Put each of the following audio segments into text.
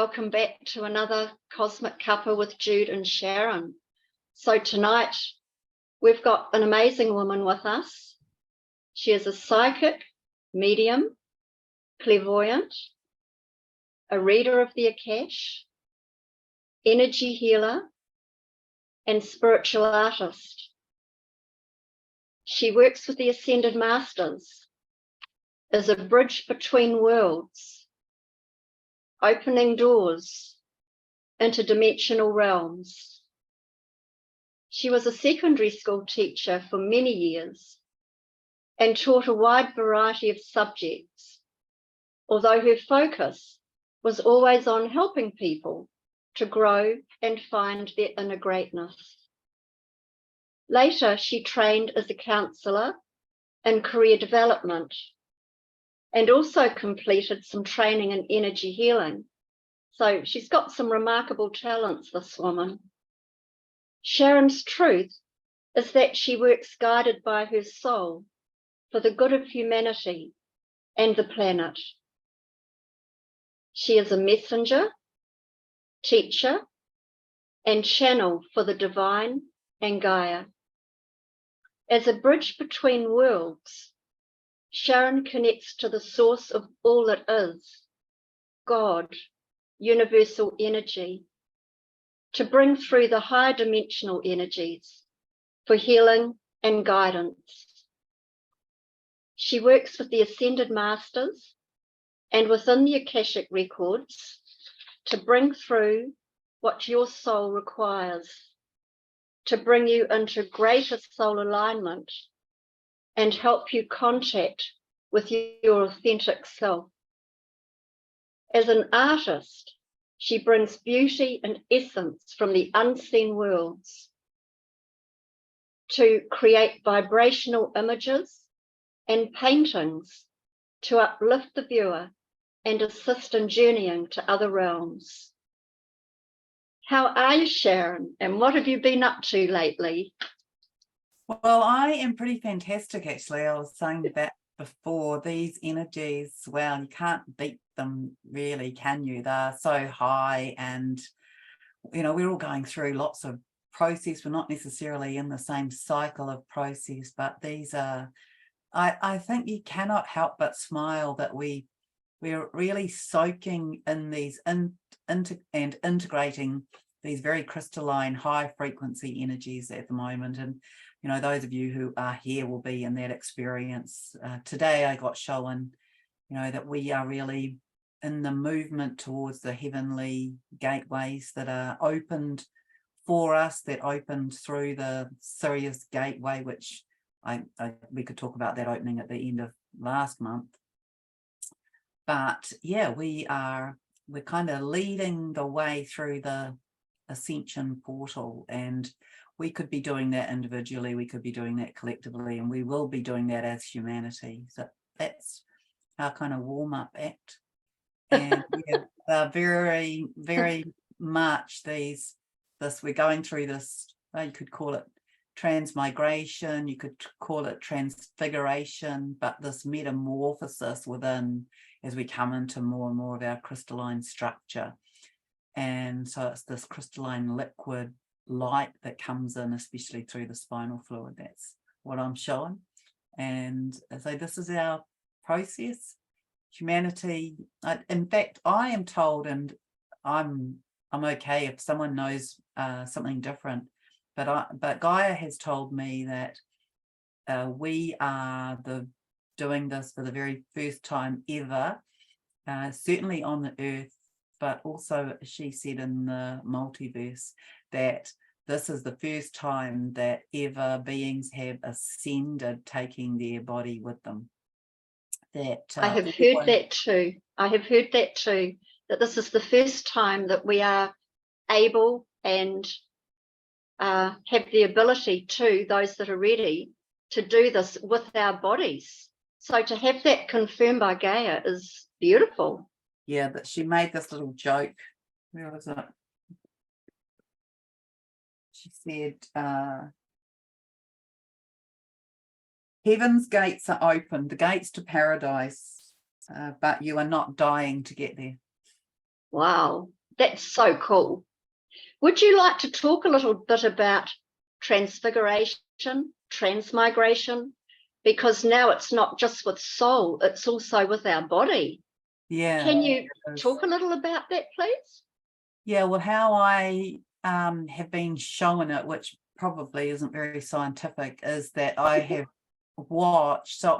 welcome back to another Cosmic Cuppa with Jude and Sharron. So tonight we've got an amazing woman with us. She is a psychic, medium, clairvoyant, a reader of the Akash, energy healer, and spiritual artist. She works with the Ascended Masters as a bridge between worlds, opening doors into dimensional realms. She was a secondary school teacher for many years and taught a wide variety of subjects, although her focus was always on helping people to grow and find their inner greatness. Later, she trained as a counsellor in career development and also completed some training in energy healing. So she's got some remarkable talents, this woman. Sharron's truth is that she works guided by her soul for the good of humanity and the planet. She is a messenger, teacher, and channel for the divine and Gaia. As a bridge between worlds, Sharron connects to the source of all that is, God, universal energy, to bring through the higher dimensional energies for healing and guidance. She works with the Ascended Masters and within the Akashic records to bring through what your soul requires, to bring you into greater soul alignment and help you contact with your authentic self. As an artist, she brings beauty and essence from the unseen worlds to create vibrational images and paintings to uplift the viewer and assist in journeying to other realms. How are you, Sharron? And what have you been up to lately? Well, I am pretty fantastic, actually. I was saying that before. These energies, well, you can't beat them really, can you? They're so high and, you know, we're all going through lots of process. We're not necessarily in the same cycle of process, but these are, I think you cannot help but smile that we're really soaking in these and integrating these very crystalline, high frequency energies at the moment. And you know, those of you who are here will be in that experience. Today I got shown, you know, that we are really in the movement towards the heavenly gateways that are opened for us, that opened through the Sirius gateway, which we could talk about that opening at the end of last month. But yeah, we're kind of leading the way through the ascension portal, and we could be doing that individually, we could be doing that collectively, and we will be doing that as humanity. So that's our kind of warm-up act. And yeah, very, very much we're going through this, you could call it transmigration, you could call it transfiguration, but this metamorphosis within as we come into more and more of our crystalline structure. And so it's this crystalline liquid light that comes in, especially through the spinal fluid. That's what I'm showing. And so this is our process. Humanity, in fact, I am told, and I'm okay if someone knows something different, but Gaia has told me that we are doing this for the very first time ever, certainly on the earth, but also, she said, in the multiverse, that this is the first time that ever beings have ascended, taking their body with them. That I have heard that too. I have heard that too, that this is the first time that we are able and have the ability to, those that are ready, to do this with our bodies. So to have that confirmed by Gaia is beautiful. Yeah, that she made this little joke. Where was it? She said, heaven's gates are open, the gates to paradise, but you are not dying to get there. Wow. That's so cool. Would you like to talk a little bit about transfiguration, transmigration? Because now it's not just with soul, it's also with our body. Yeah. Can you talk a little about that, please? Yeah, well, how I have been shown it, which probably isn't very scientific, is that I have watched. So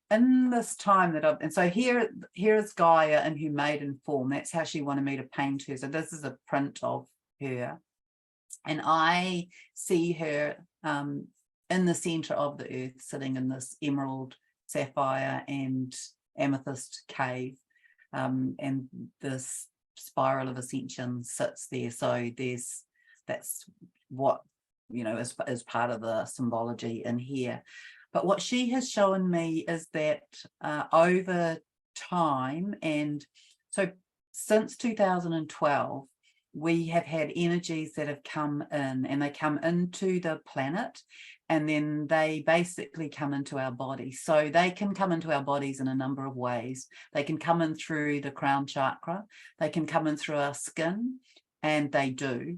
in this time that and so here is Gaia in her maiden form. That's how she wanted me to paint her. So this is a print of her. And I see her in the center of the earth, sitting in this emerald, sapphire, and amethyst cave. And this spiral of ascension sits there. So that's what, is part of the symbology in here. But what she has shown me is that over time, and so since 2012, we have had energies that have come in, and they come into the planet, and then they basically come into our bodies. So they can come into our bodies in a number of ways. They can come in through the crown chakra, they can come in through our skin, and they do,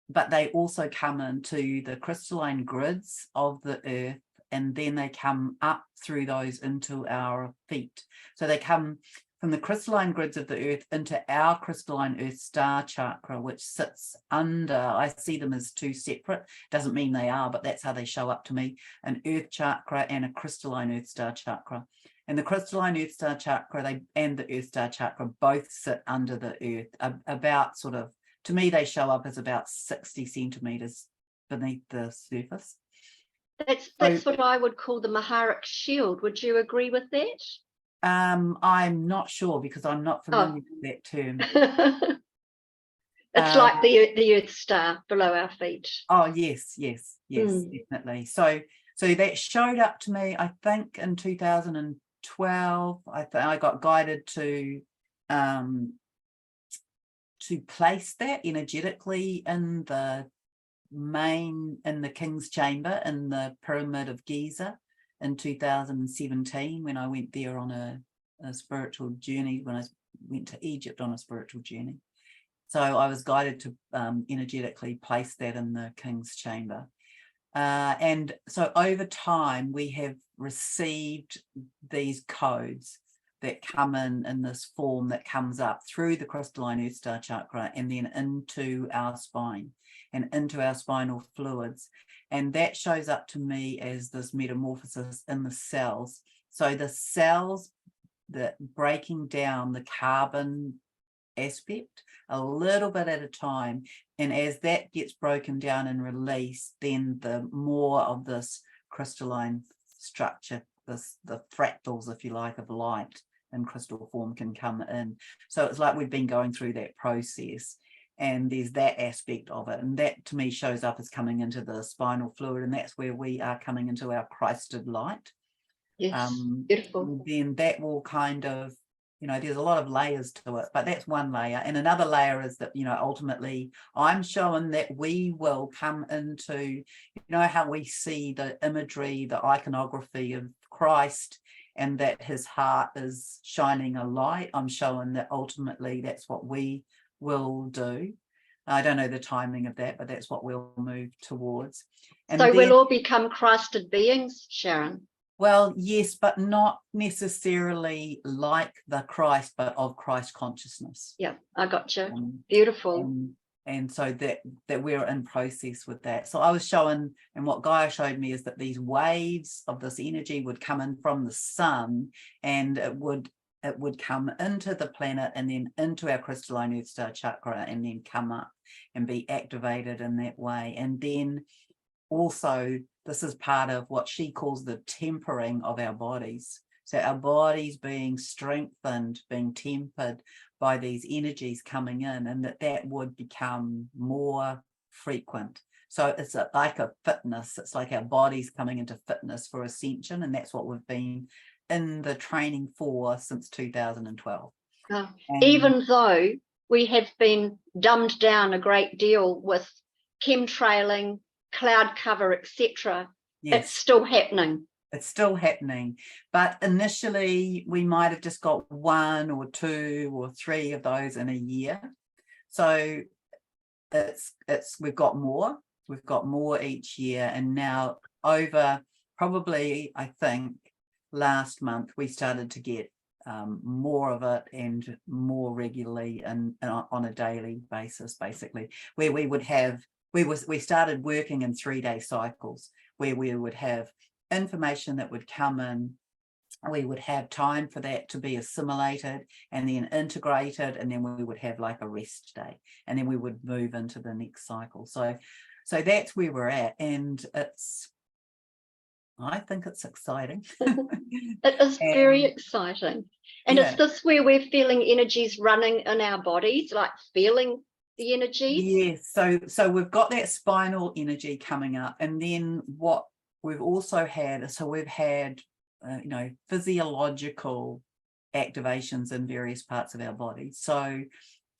but they also come into the crystalline grids of the earth, and then they come up through those into our feet. So they come from the crystalline grids of the earth into our crystalline earth star chakra, which sits under, I see them as two separate, doesn't mean they are, but that's how they show up to me, an earth chakra and a crystalline earth star chakra. And the crystalline earth star chakra and the earth star chakra both sit under the earth, about sort of, to me, they show up as about 60 centimeters beneath the surface. That's what I would call the Maharic shield. Would you agree with that? I'm not sure, because I'm not familiar with that term. It's like the Earth star below our feet. Oh, yes, definitely. So that showed up to me, I think, in 2012. I got guided to place that energetically in the King's Chamber in the Pyramid of Giza in 2017, when I went there on a spiritual journey, when I went to Egypt on a spiritual journey. So I was guided to energetically place that in the King's Chamber. And so over time, we have received these codes that come in this form that comes up through the crystalline earth star chakra and then into our spine and into our spinal fluids. And that shows up to me as this metamorphosis in the cells. So the cells that breaking down the carbon aspect a little bit at a time, and as that gets broken down and released, then the more of this crystalline structure, the fractals, if you like, of light in crystal form can come in. So it's like we've been going through that process, and there's that aspect of it, and that to me shows up as coming into the spinal fluid, and that's where we are coming into our Christed light. Yes, beautiful. Then that will kind of, there's a lot of layers to it, but that's one layer. And another layer is that, ultimately I'm showing that we will come into, how we see the imagery, the iconography of Christ, and that his heart is shining a light. I'm showing that ultimately that's what we will do. I don't know the timing of that, but that's what we'll move towards. And so we'll all become Christed beings, Sharron. Well, yes, but not necessarily like the Christ, but of Christ consciousness. Yeah, I got you. Beautiful. And so that we're in process with that. So I was showing, and what Gaia showed me is that these waves of this energy would come in from the sun, and it would come into the planet and then into our crystalline earth star chakra, and then come up and be activated in that way. And then also, this is part of what she calls the tempering of our bodies. So our bodies being strengthened, being tempered by these energies coming in, and that would become more frequent. So it's like a fitness. It's like our bodies coming into fitness for ascension, and that's what we've been in the training for since 2012. Even though we have been dumbed down a great deal with chemtrailing, cloud cover, etc., yes, it's still happening. It's still happening, but initially we might have just got 1 or 2 or 3 of those in a year. So we've got more each year, and now over probably, I think last month we started to get more of it, and more regularly, and on a daily basis, basically, where we started working in 3-day cycles, where we would have information that would come in. We would have time for that to be assimilated and then integrated, and then we would have like a rest day, and then we would move into the next cycle. So that's where we're at, and I think it's exciting. It is very exciting. And yeah. is this where we're feeling energies running in our bodies, like feeling the energies? Yes, so we've got that spinal energy coming up, and then what we've also had, we've had physiological activations in various parts of our body. So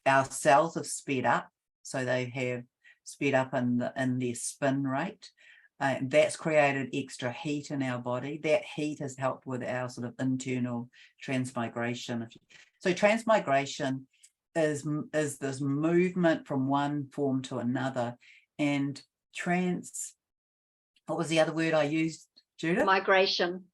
our cells have sped up, so they have sped up in their spin rate. That's created extra heat in our body. That heat has helped with our sort of internal transmigration. So transmigration is this movement from one form to another, and what was the other word I used, Judith? Migration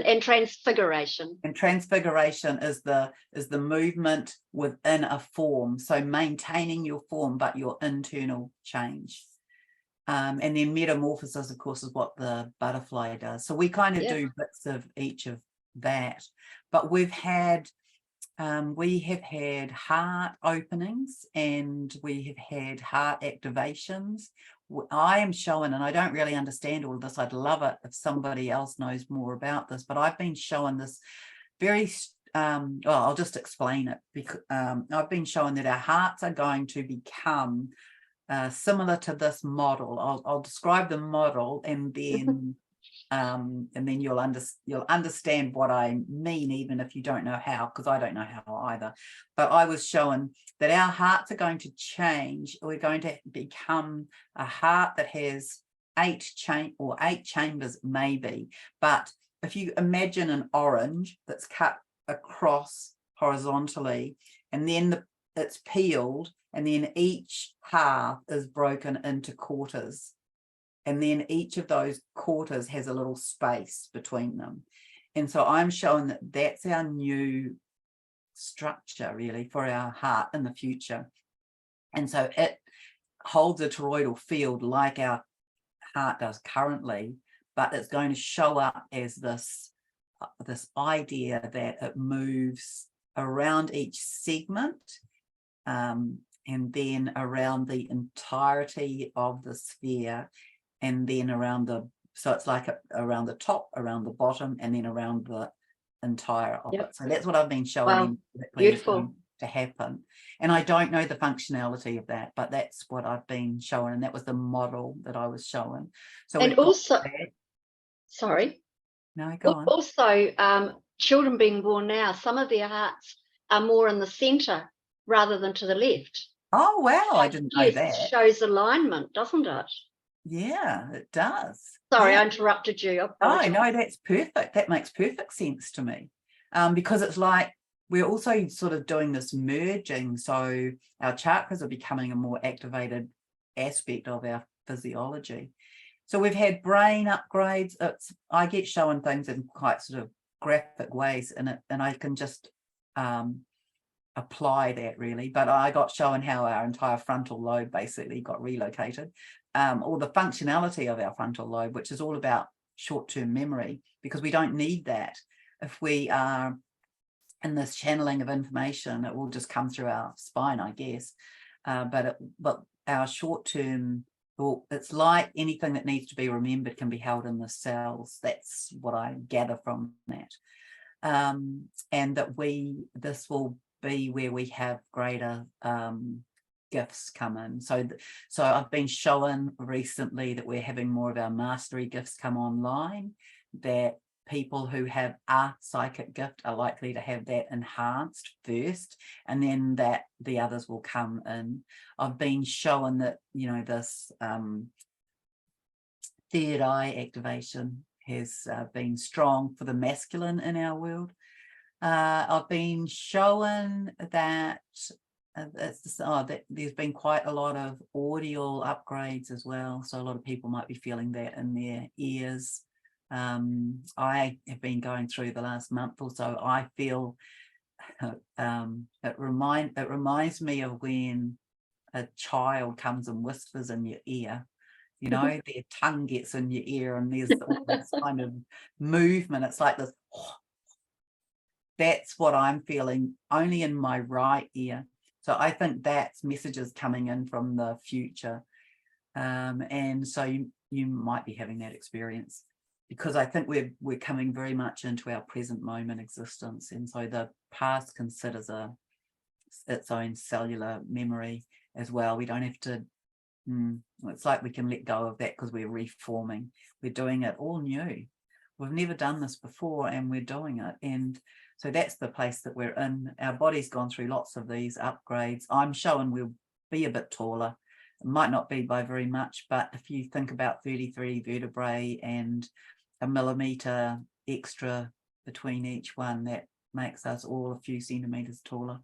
and transfiguration. And transfiguration is the movement within a form, so maintaining your form but your internal change. And then metamorphosis, of course, is what the butterfly does. So we kind of do bits of each of that. But we have had heart openings, and we have had heart activations. I am showing, and I don't really understand all of this. I'd love it if somebody else knows more about this, but I've been showing this very, I'll just explain it, because I've been showing that our hearts are going to become similar to this model. I'll describe the model, and then you'll understand what I mean, even if you don't know how, because I don't know how either. But I was showing that our hearts are going to change. We're going to become a heart that has 8 chambers, maybe. But if you imagine an orange that's cut across horizontally, and then it's peeled, and then each half is broken into quarters. And then each of those quarters has a little space between them. And so I'm showing that that's our new structure, really, for our heart in the future. And so it holds a toroidal field like our heart does currently, but it's going to show up as this idea that it moves around each segment, and then around the entirety of the sphere, and then so it's like around the top, around the bottom, and then around the entire of it. So that's what I've been showing. Wow, beautiful. To happen. And I don't know the functionality of that, but that's what I've been showing, and that was the model that I was showing. So, and also, sorry. No, go on. Also, children being born now, some of their hearts are more in the center rather than to the left. Oh, wow, I didn't know that. It shows alignment, doesn't it? Yeah, it does. Sorry, yeah. I interrupted you. Oh, no, that's perfect. That makes perfect sense to me. Because it's like we're also sort of doing this merging. So our chakras are becoming a more activated aspect of our physiology. So we've had brain upgrades. I get shown things in quite sort of graphic ways, and I can just apply that, really. But I got shown how our entire frontal lobe basically got relocated, or the functionality of our frontal lobe, which is all about short-term memory, because we don't need that. If we are in this channeling of information, it will just come through our spine, I guess. But our short-term, well, it's like anything that needs to be remembered can be held in the cells. That's what I gather from that. And that this will be where we have greater gifts come in. So I've been showing recently that we're having more of our mastery gifts come online, that people who have a psychic gift are likely to have that enhanced first, and then that the others will come in. I've been showing that, this third eye activation has been strong for the masculine in our world. I've been showing that there's been quite a lot of audio upgrades as well, so a lot of people might be feeling that in their ears. I have been going through the last month or so. I feel it reminds me of when a child comes and whispers in your ear. You know, their tongue gets in your ear and there's all this kind of movement. It's like this. That's what I'm feeling, only in my right ear. So I think that's messages coming in from the future. And so you might be having that experience, because I think we're coming very much into our present moment existence. And so the past considers its own cellular memory as well. We don't have to, it's like we can let go of that because we're reforming. We're doing it all new. We've never done this before and we're doing it. And so that's the place that we're in. Our body's gone through lots of these upgrades. I'm showing we'll be a bit taller. It might not be by very much, but if you think about 33 vertebrae and a millimetre extra between each one, that makes us all a few centimetres taller.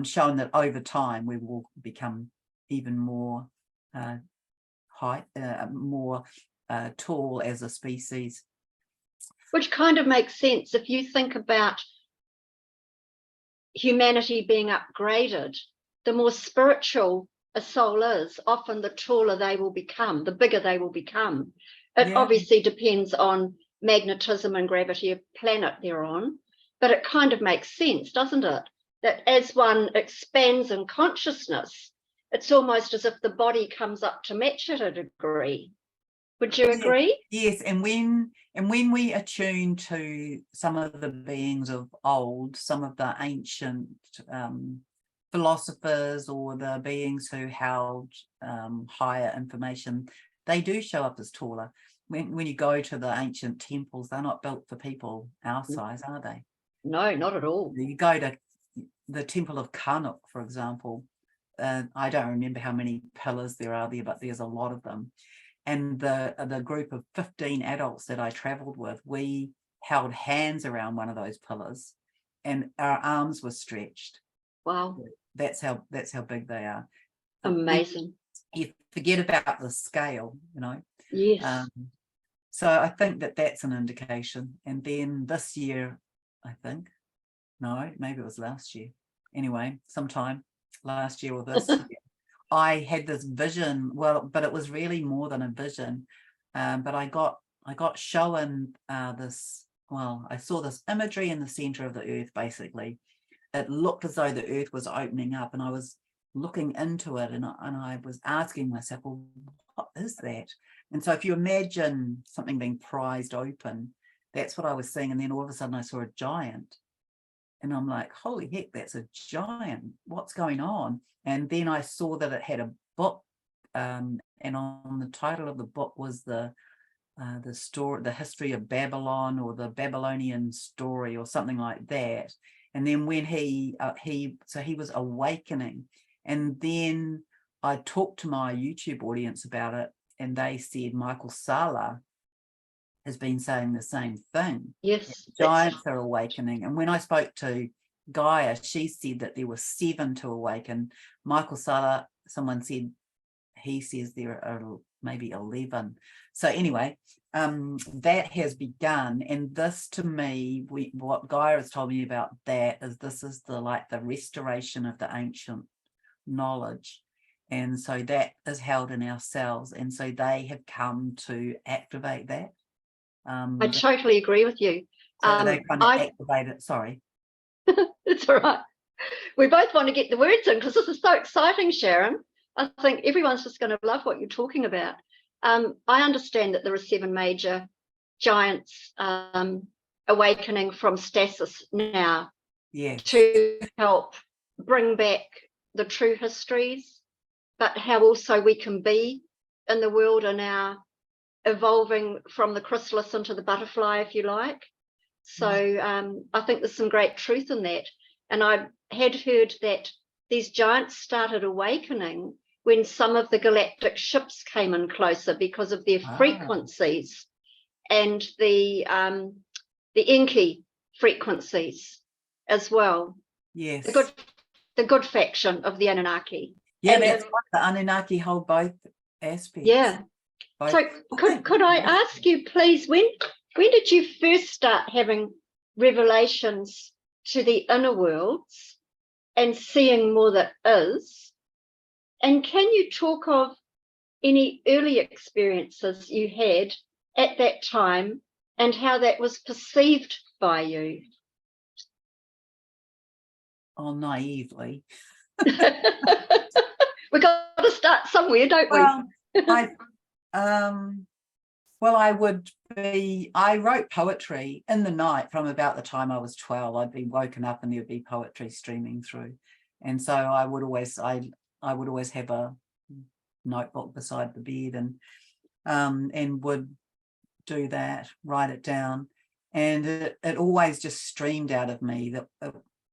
Showing that over time we will become even more more tall as a species. Which kind of makes sense if you think about humanity being upgraded. The more spiritual a soul is, often the taller they will become, the bigger they will become. It obviously depends on magnetism and gravity of planet they're on, but it kind of makes sense, doesn't it? That as one expands in consciousness, it's almost as if the body comes up to match at a degree. Would you agree? Yes, and when we attune to some of the beings of old, some of the ancient philosophers or the beings who held higher information, they do show up as taller. When you go to the ancient temples, they're not built for people our size, are they? No, not at all. You go to the Temple of Karnak, for example. I don't remember how many pillars there are there, but there's a lot of them. And the group of 15 adults that I traveled with, we held hands around one of those pillars and our arms were stretched. Wow. That's how big they are. Amazing. You forget about the scale, you know. Yes. So I think that's an indication. And then this year, maybe it was last year. Anyway, sometime last year or this year, I had this vision, but it was really more than a vision. But I got shown this, I saw this imagery in the center of the earth, basically. It looked as though the earth was opening up, and I was looking into it, and I was asking myself, well, what is that? And so if you imagine something being prized open, that's what I was seeing. And then all of a sudden I saw a giant. And I'm like, holy heck, that's a giant. What's going on? And then I saw that it had a book, and on the title of the book was the story, the history of Babylon, or the Babylonian story, or something like that. And then when he was awakening, and then I talked to my YouTube audience about it, and they said Michael Sala has been saying the same thing. Yes. Giants are awakening. And when I spoke to Gaia, she said that there were 7 to awaken. Michael Sala, someone said, he says there are maybe 11. So anyway, that has begun. And this, to me, what Gaia has told me about that is this is the restoration of the ancient knowledge. And so that is held in our cells. And so they have come to activate that. I totally agree with you. So they kind of activate it. Sorry. It's all right. We both want to get the words in because this is so exciting, Sharron. I think everyone's just going to love what you're talking about. I understand that there are 7 major giants awakening from stasis now, to help bring back the true histories, but how also we can be in the world and our evolving from the chrysalis into the butterfly, if you like. So I think there's some great truth in that. And I had heard that these giants started awakening when some of the galactic ships came in closer because of their frequencies and the Enki frequencies as well. Yes. The good the good faction of the Anunnaki. Yeah, And that's right. The Anunnaki hold both aspects. yeah. Both. So could I ask you, please, when did you first start having revelations to the inner worlds and seeing more that is? And can you talk of any early experiences you had at that time and how that was perceived by you? Oh, naively. We got to start somewhere, don't we? Well, I wrote poetry in the night from about the time I was 12. I'd be woken up and there'd be poetry streaming through. And so I would always have a notebook beside the bed and would do that, write it down. And it always just streamed out of me. That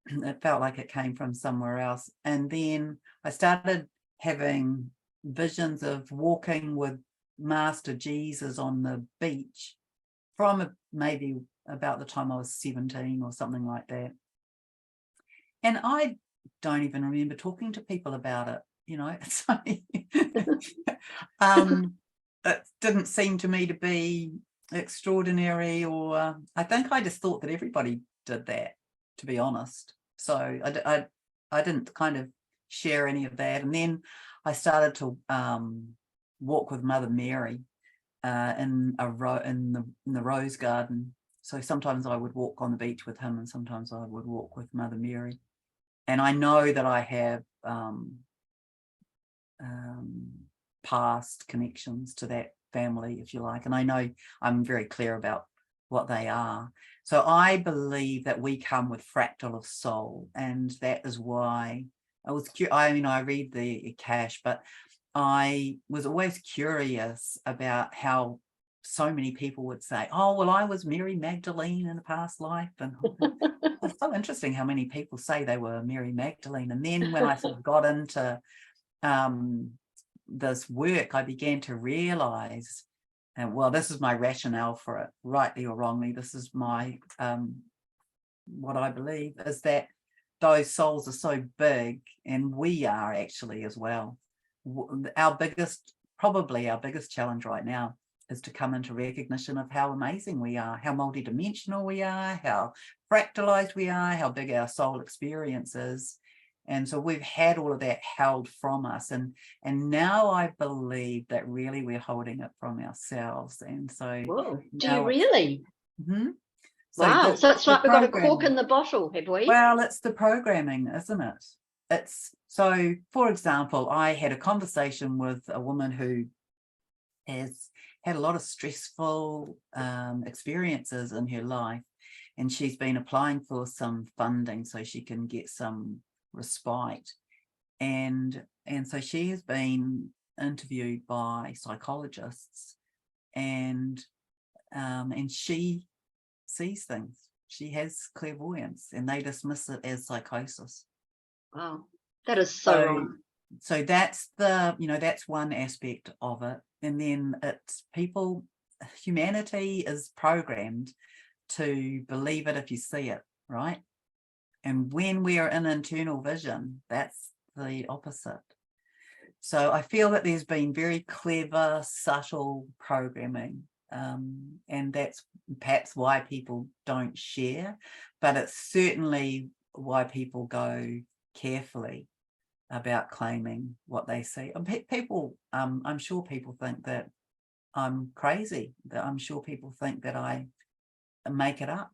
it felt like it came from somewhere else. And then I started having visions of walking with Master Jesus on the beach from maybe about the time I was 17 or something like that. And I don't even remember talking to people about it, you know. It's like, it didn't seem to me to be extraordinary, or I think I just thought that everybody did that, to be honest. So I didn't kind of share any of that. And then I started to walk with Mother Mary in the rose garden. So sometimes I would walk on the beach with him and sometimes I would walk with Mother Mary. And I know that I have past connections to that family, if you like. And I know I'm very clear about what they are. So I believe that we come with fractal of soul, and that is why I read the Akash, but I was always curious about how so many people would say, oh, well, I was Mary Magdalene in a past life. And it's so interesting how many people say they were Mary Magdalene. And then when I sort of got into this work, I began to realize, and well, this is my rationale for it, rightly or wrongly, this is my what I believe is that those souls are so big, and we are actually as well. Probably our biggest challenge right now is to come into recognition of how amazing we are, how multidimensional we are, how fractalized we are, how big our soul experience is. And so we've had all of that held from us, and now I believe that really we're holding it from ourselves. And so whoa, do you really? Mm-hmm. Wow, so it's like we've got a cork in the bottle, have we? Well, it's the programming, isn't it? So, for example, I had a conversation with a woman who has had a lot of stressful experiences in her life, and she's been applying for some funding so she can get some respite. And so she has been interviewed by psychologists, and she sees things. She has clairvoyance, and they dismiss it as psychosis. Wow, that is so wrong. So that's that's one aspect of it. And then it's humanity is programmed to believe it if you see it, right? And when we are in internal vision, that's the opposite. So I feel that there's been very clever, subtle programming. And that's perhaps why people don't share, but it's certainly why people go carefully about claiming what they see. People, I'm sure people think that I'm crazy, that I'm sure people think that I make it up,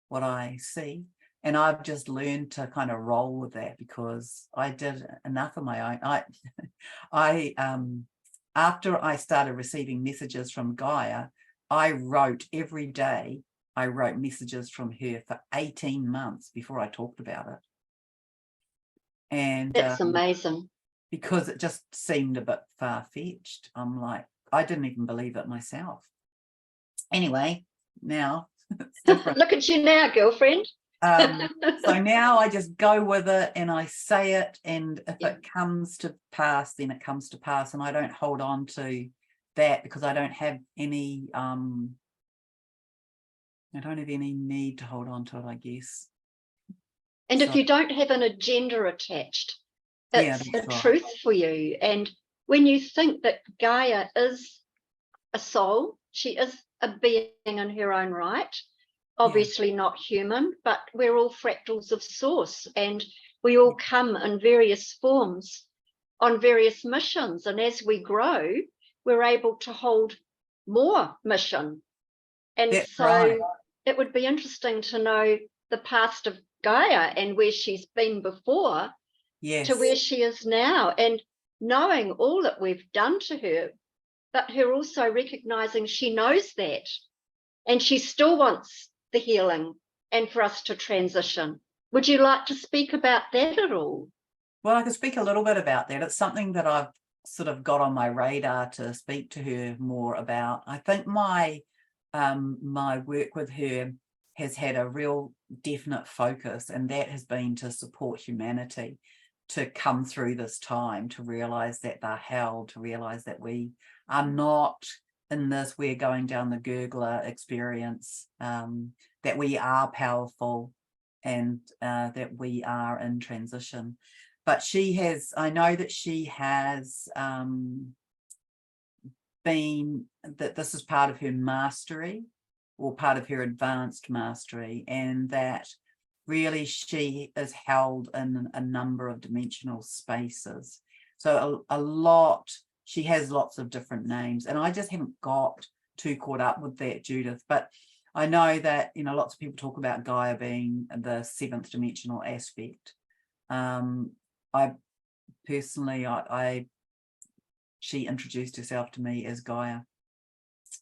what I see. And I've just learned to kind of roll with that because I did enough of my own. After I started receiving messages from Gaia, I wrote every day. I wrote messages from her for 18 months before I talked about it. And that's amazing. Because it just seemed a bit far-fetched. I'm like, I didn't even believe it myself. Anyway, now it's different. Look at you now, girlfriend. So now I just go with it and I say it, and if it comes to pass, then it comes to pass, and I don't hold on to that because I don't have any need to hold on to it, I guess. And So if you don't have an agenda attached, yeah, it's a that's right. truth for you. And when you think that Gaia is a soul, she is a being in her own right, obviously not human, but we're all fractals of source, and we all come in various forms on various missions. And as we grow, we're able to hold more mission. And That's so right. it would be interesting to know the past of Gaia and where she's been before to where Yes. she is now, and knowing all that we've done to her, but her also recognizing she knows that and she still wants the healing and for us to transition. Would you like to speak about that at all? Well, I could speak a little bit about that. It's something that I've sort of got on my radar to speak to her more about. I think my work with her has had a real definite focus, and that has been to support humanity to come through this time, to realize that they're held, to realize that we are not in this, we're going down the gurgler experience, that we are powerful, and that we are in transition. But I know that she has been, that this is part of her mastery or part of her advanced mastery, and that really she is held in a number of dimensional spaces. So she has lots of different names, and I just haven't got too caught up with that, Judith. But I know that, lots of people talk about Gaia being the seventh dimensional aspect. I personally, she introduced herself to me as Gaia.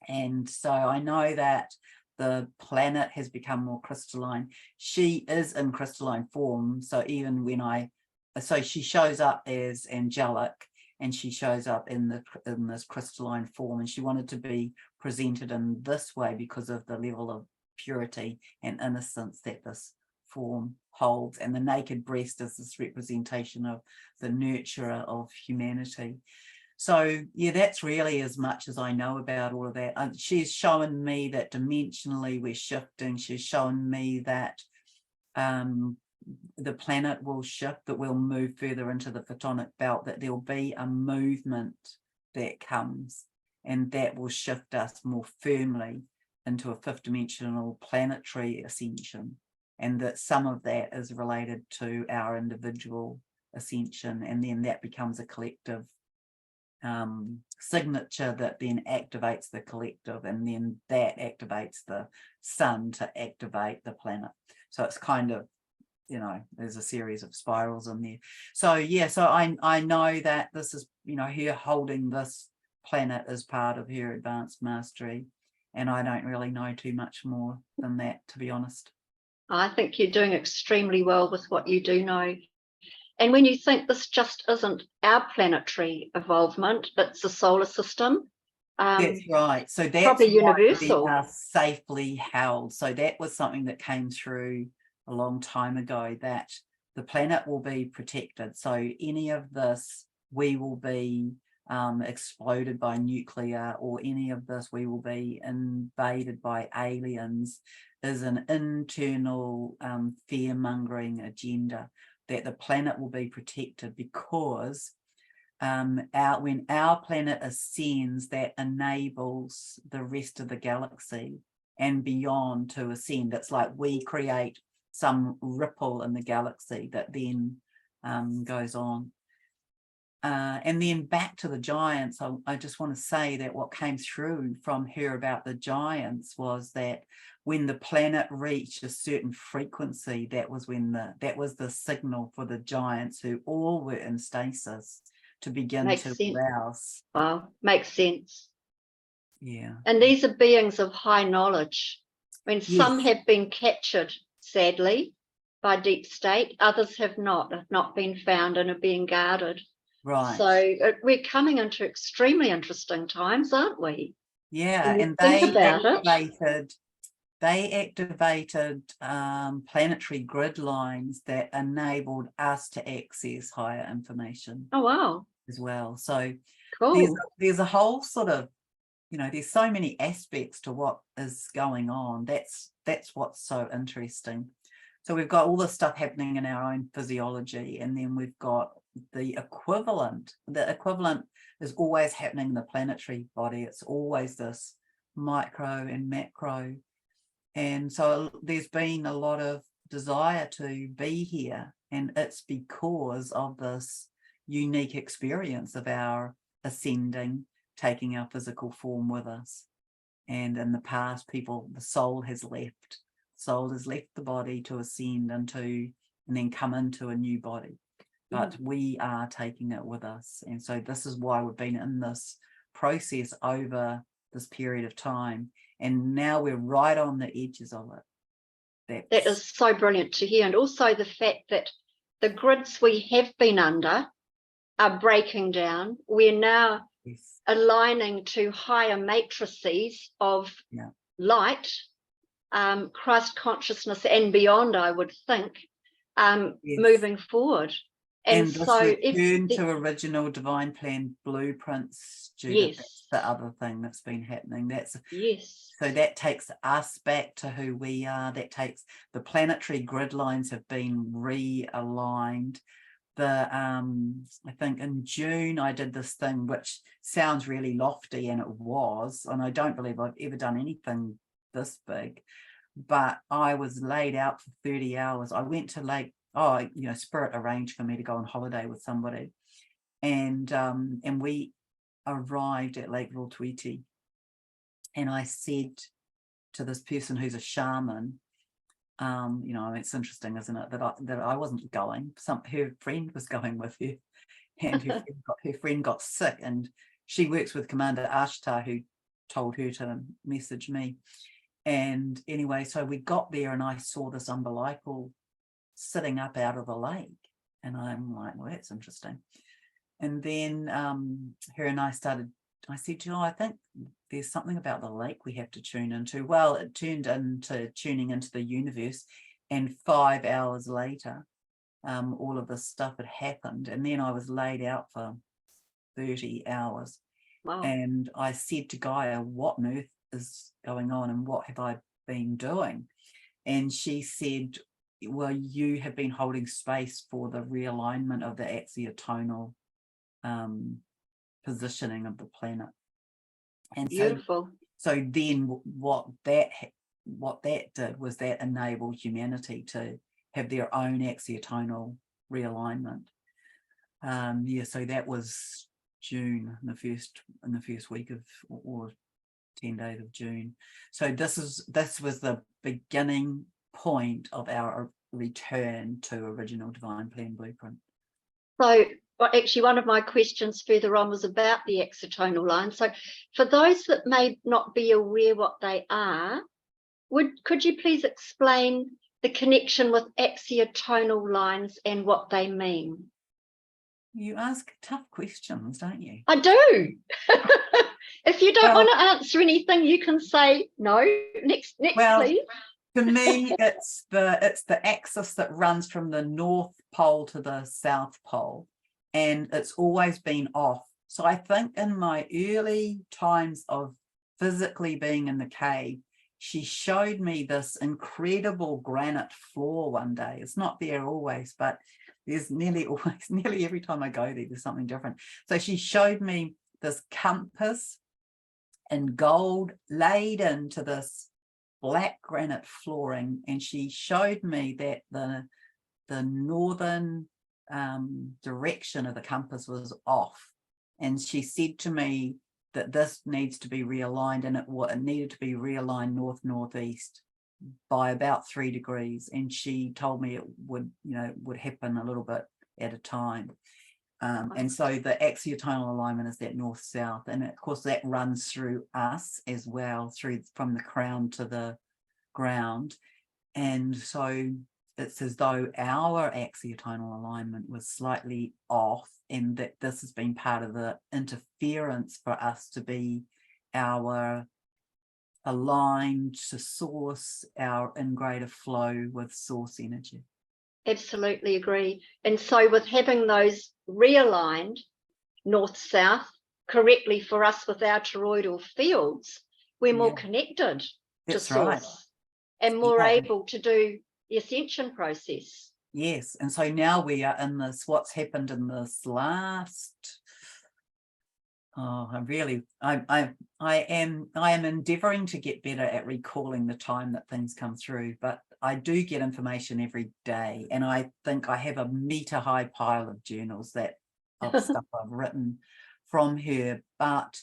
And so I know that the planet has become more crystalline. She is in crystalline form. So even when so she shows up as angelic, and she shows up in this crystalline form, and she wanted to be presented in this way because of the level of purity and innocence that this form holds. And the naked breast is this representation of the nurturer of humanity. So yeah, that's really as much as I know about all of that. She's shown me that dimensionally we're shifting. She's shown me that the planet will shift, that we'll move further into the photonic belt, that there'll be a movement that comes, and that will shift us more firmly into a fifth dimensional planetary ascension, and that some of that is related to our individual ascension, and then that becomes a collective signature that then activates the collective, and then that activates the sun to activate the planet. So it's kind of, there's a series of spirals in there. So yeah, so I know that this is, her holding this planet as part of her advanced mastery, and I don't really know too much more than that, to be honest. I think you're doing extremely well with what you do know. And when you think this just isn't our planetary evolvement, it's a solar system. That's right. So that's probably why universal. we are safely held. So that was something that came through a long time ago, that the planet will be protected. So any of this, we will be exploded by nuclear, or any of this, we will be invaded by aliens, is an internal fear-mongering agenda, that the planet will be protected because when our planet ascends, that enables the rest of the galaxy and beyond to ascend. It's like we create some ripple in the galaxy that then goes on. And then back to the giants, I just want to say that what came through from her about the giants was that when the planet reached a certain frequency, that was the signal for the giants, who all were in stasis, to begin to arouse. Wow, makes sense. Yeah. And these are beings of high knowledge. I mean, some have been captured, sadly, by deep state. Others have not been found and are being guarded. Right. So we're coming into extremely interesting times, aren't we? Yeah, and they activated planetary grid lines that enabled us to access higher information. Oh, wow. As well. So cool. There's a whole sort of, there's so many aspects to what is going on. That's what's so interesting. So we've got all this stuff happening in our own physiology, and then we've got the equivalent. The equivalent is always happening in the planetary body. It's always this micro and macro. And so there's been a lot of desire to be here, and it's because of this unique experience of our ascending, taking our physical form with us. And in the past, the soul has left the body to ascend into, and then come into a new body. But we are taking it with us. And so this is why we've been in this process over this period of time. And now we're right on the edges of it. That is so brilliant to hear. And also the fact that the grids we have been under are breaking down. We're now aligning to higher matrices of light, Christ consciousness and beyond, I would think, moving forward. And so return to original divine plan blueprints, Judith, that's the other thing that's been happening. So that takes us back to who we are. That takes the planetary grid lines have been realigned. I think in June I did this thing which sounds really lofty, and it was, and I don't believe I've ever done anything this big, but I was laid out for 30 hours. I went to Spirit arranged for me to go on holiday with somebody, and we arrived at Lake Rotuiti, and I said to this person who's a shaman, it's interesting, isn't it, that I wasn't going. Her friend was going with her, and her friend got sick, and she works with Commander Ashtar, who told her to message me. And anyway, so we got there, and I saw this umbilical sitting up out of the lake, and I'm like, well, that's interesting. And then her and I said, I think there's something about the lake we have to tune into. Well, it turned into tuning into the universe, and 5 hours later all of this stuff had happened, and then I was laid out for 30 hours. Wow. And I said to Gaia, what on earth is going on, and what have I been doing? And she said, well, you have been holding space for the realignment of the axiotonal positioning of the planet. And beautiful. So then what that did was that enabled humanity to have their own axiotonal realignment. So that was June, in the first week of, or 10 days of June. So this was the beginning point of our return to original divine plan blueprint. So actually one of my questions further on was about the axiotonal lines. So for those that may not be aware what they are, could you please explain the connection with axiotonal lines and what they mean? You ask tough questions, don't you? I do. If you don't want to answer anything, you can say no. Next, please. To me, it's the axis that runs from the North Pole to the South Pole, and it's always been off. So I think in my early times of physically being in the cave, she showed me this incredible granite floor one day. It's not there always, but there's nearly every time I go there's something different. So she showed me this compass in gold laid into this black granite flooring, and she showed me that the northern direction of the compass was off, and she said to me that this needs to be realigned, and it needed to be realigned northeast by about 3 degrees, and she told me it would happen a little bit at a time. And so the axiotonal alignment is that north-south, and of course that runs through us as well, from the crown to the ground. And so it's as though our axiotonal alignment was slightly off, and that this has been part of the interference for us to be our aligned to source, our in greater flow with source energy. Absolutely agree. And so with having those realigned north-south correctly for us with our toroidal fields, we're more connected to source, and more able to do the ascension process. Yes, and so now we are in this, what's happened in this last, I am endeavoring to get better at recalling the time that things come through, but I do get information every day, and I think I have a meter high pile of journals of stuff I've written from her. But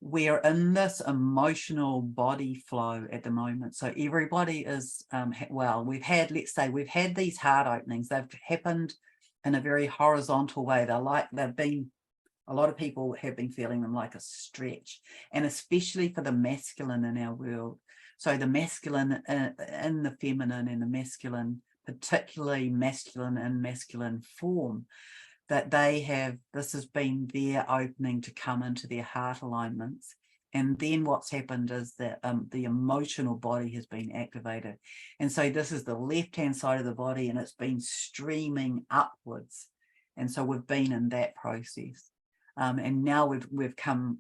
we're in this emotional body flow at the moment. So everybody is, well, we've had these heart openings. They've happened in a very horizontal way. A lot of people have been feeling them like a stretch, and especially for the masculine in our world. So the masculine in the feminine, and the masculine, particularly masculine in masculine form, that this has been their opening to come into their heart alignments. And then what's happened is that the emotional body has been activated. And so this is the left-hand side of the body, and it's been streaming upwards. And so we've been in that process. And now we've come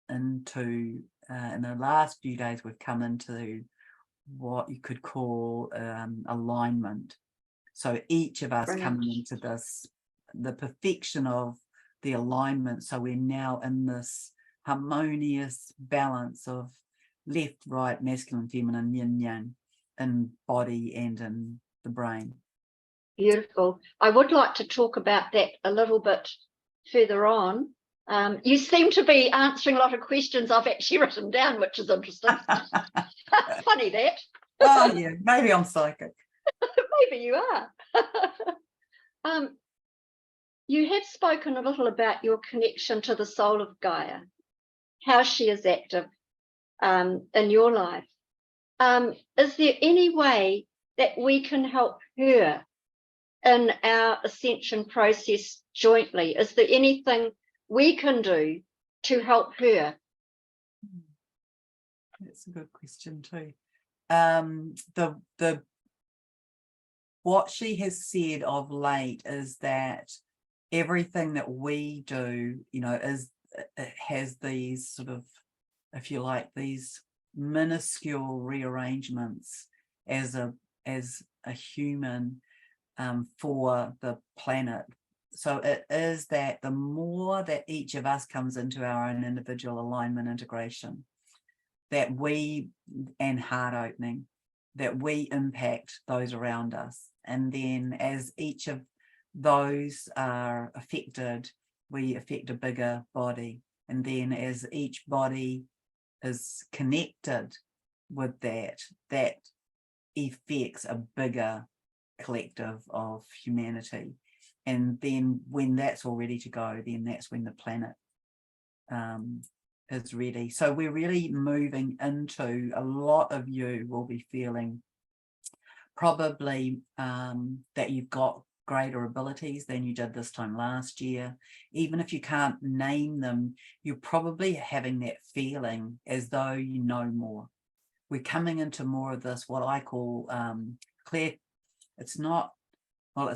into, in the last few days, we've come into what you could call alignment. So each of us coming into this, the perfection of the alignment. So we're now in this harmonious balance of left, right, masculine, feminine, yin, yang, in body and in the brain. Beautiful. I would like to talk about that a little bit further on. You seem to be answering a lot of questions I've actually written down, which is interesting. Funny that. Oh yeah, maybe I'm psychic. Maybe you are. You have spoken a little about your connection to the soul of Gaia, how she is active in your life. Is there any way that we can help her in our ascension process jointly? Is there anything we can do to help her? That's a good question too. What she has said of late is that everything that we do, it has these sort of, if you like, these minuscule rearrangements as a human for the planet. So it is that the more that each of us comes into our own individual alignment integration, that we, and heart opening, that we impact those around us. And then as each of those are affected, we affect a bigger body. And then as each body is connected with that affects a bigger collective of humanity. And then when that's all ready to go, then that's when the planet is ready. So we're really moving into, a lot of you will be feeling probably that you've got greater abilities than you did this time last year. Even if you can't name them, you're probably having that feeling as though you know more. We're coming into more of this, what I call clear, it's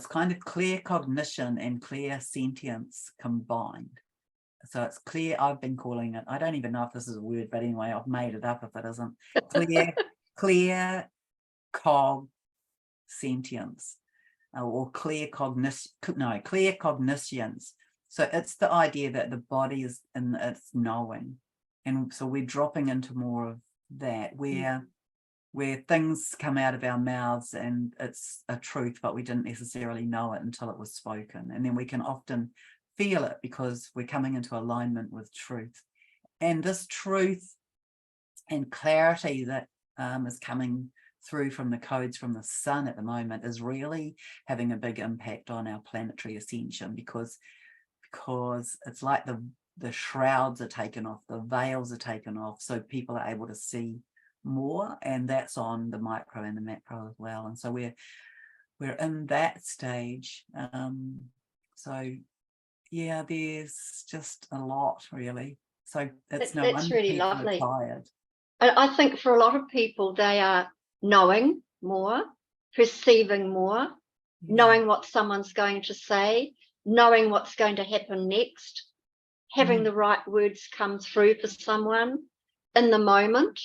kind of clear cognition and clear sentience combined. So it's clear, I've been calling it, I don't even know if this is a word, but anyway, I've made it up if it isn't. Clear cog sentience, or clear cogniscience. So it's the idea that the body is in its knowing. And so we're dropping into more of that, where things come out of our mouths and it's a truth, but we didn't necessarily know it until it was spoken. And then we can often feel it because we're coming into alignment with truth. And this truth and clarity that is coming through from the codes from the sun at the moment is really having a big impact on our planetary ascension, because it's like the shrouds are taken off, the veils are taken off, so people are able to see more, and that's on the micro and the macro as well. And so we're in that stage. So yeah, there's just a lot really. So it's no wonder really people lovely. are tired. I think for a lot of people, they are knowing more, perceiving more, knowing what someone's going to say, knowing what's going to happen next, having the right words come through for someone in the moment,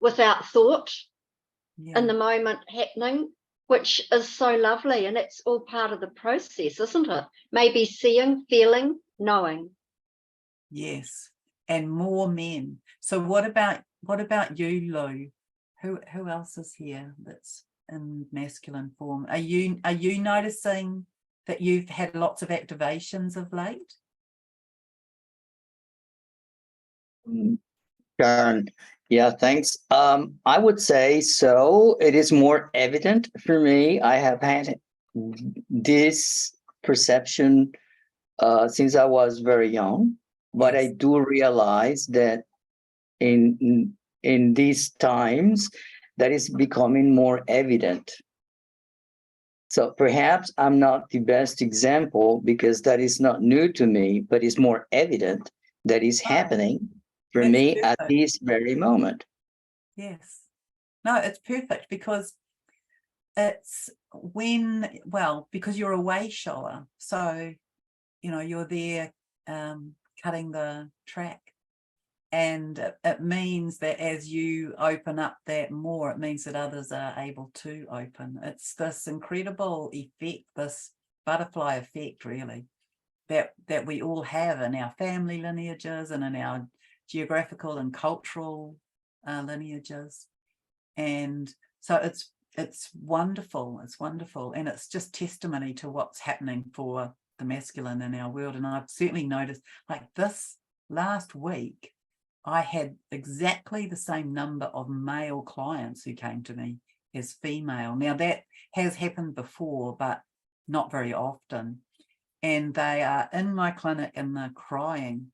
without thought, in the moment happening. which is so lovely. And it's all part of the process, isn't it? Maybe seeing, feeling, knowing. Yes, and more men. So what about you, Lou? Who else is here that's in masculine form? Are you noticing that you've had lots of activations of late? Sharron, yeah, thanks. I would say so. It is more evident for me. I have had this perception since I was very young, but I Yes. do realize that in these times that is becoming more evident. So perhaps I'm not the best example because that is not new to me, but it's more evident that is Oh, happening for that's me at perfect. this very moment. Yes. No, it's perfect because it's because you're away, Shola. So, you're there cutting the track. And it means that as you open up that more, it means that others are able to open. It's this incredible effect, this butterfly effect, really, that we all have in our family lineages and in our geographical and cultural lineages. And so it's wonderful. It's wonderful. And it's just testimony to what's happening for the masculine in our world. And I've certainly noticed, like this last week, I had exactly the same number of male clients who came to me as female. Now that has happened before, but not very often. And they are in my clinic and they're crying,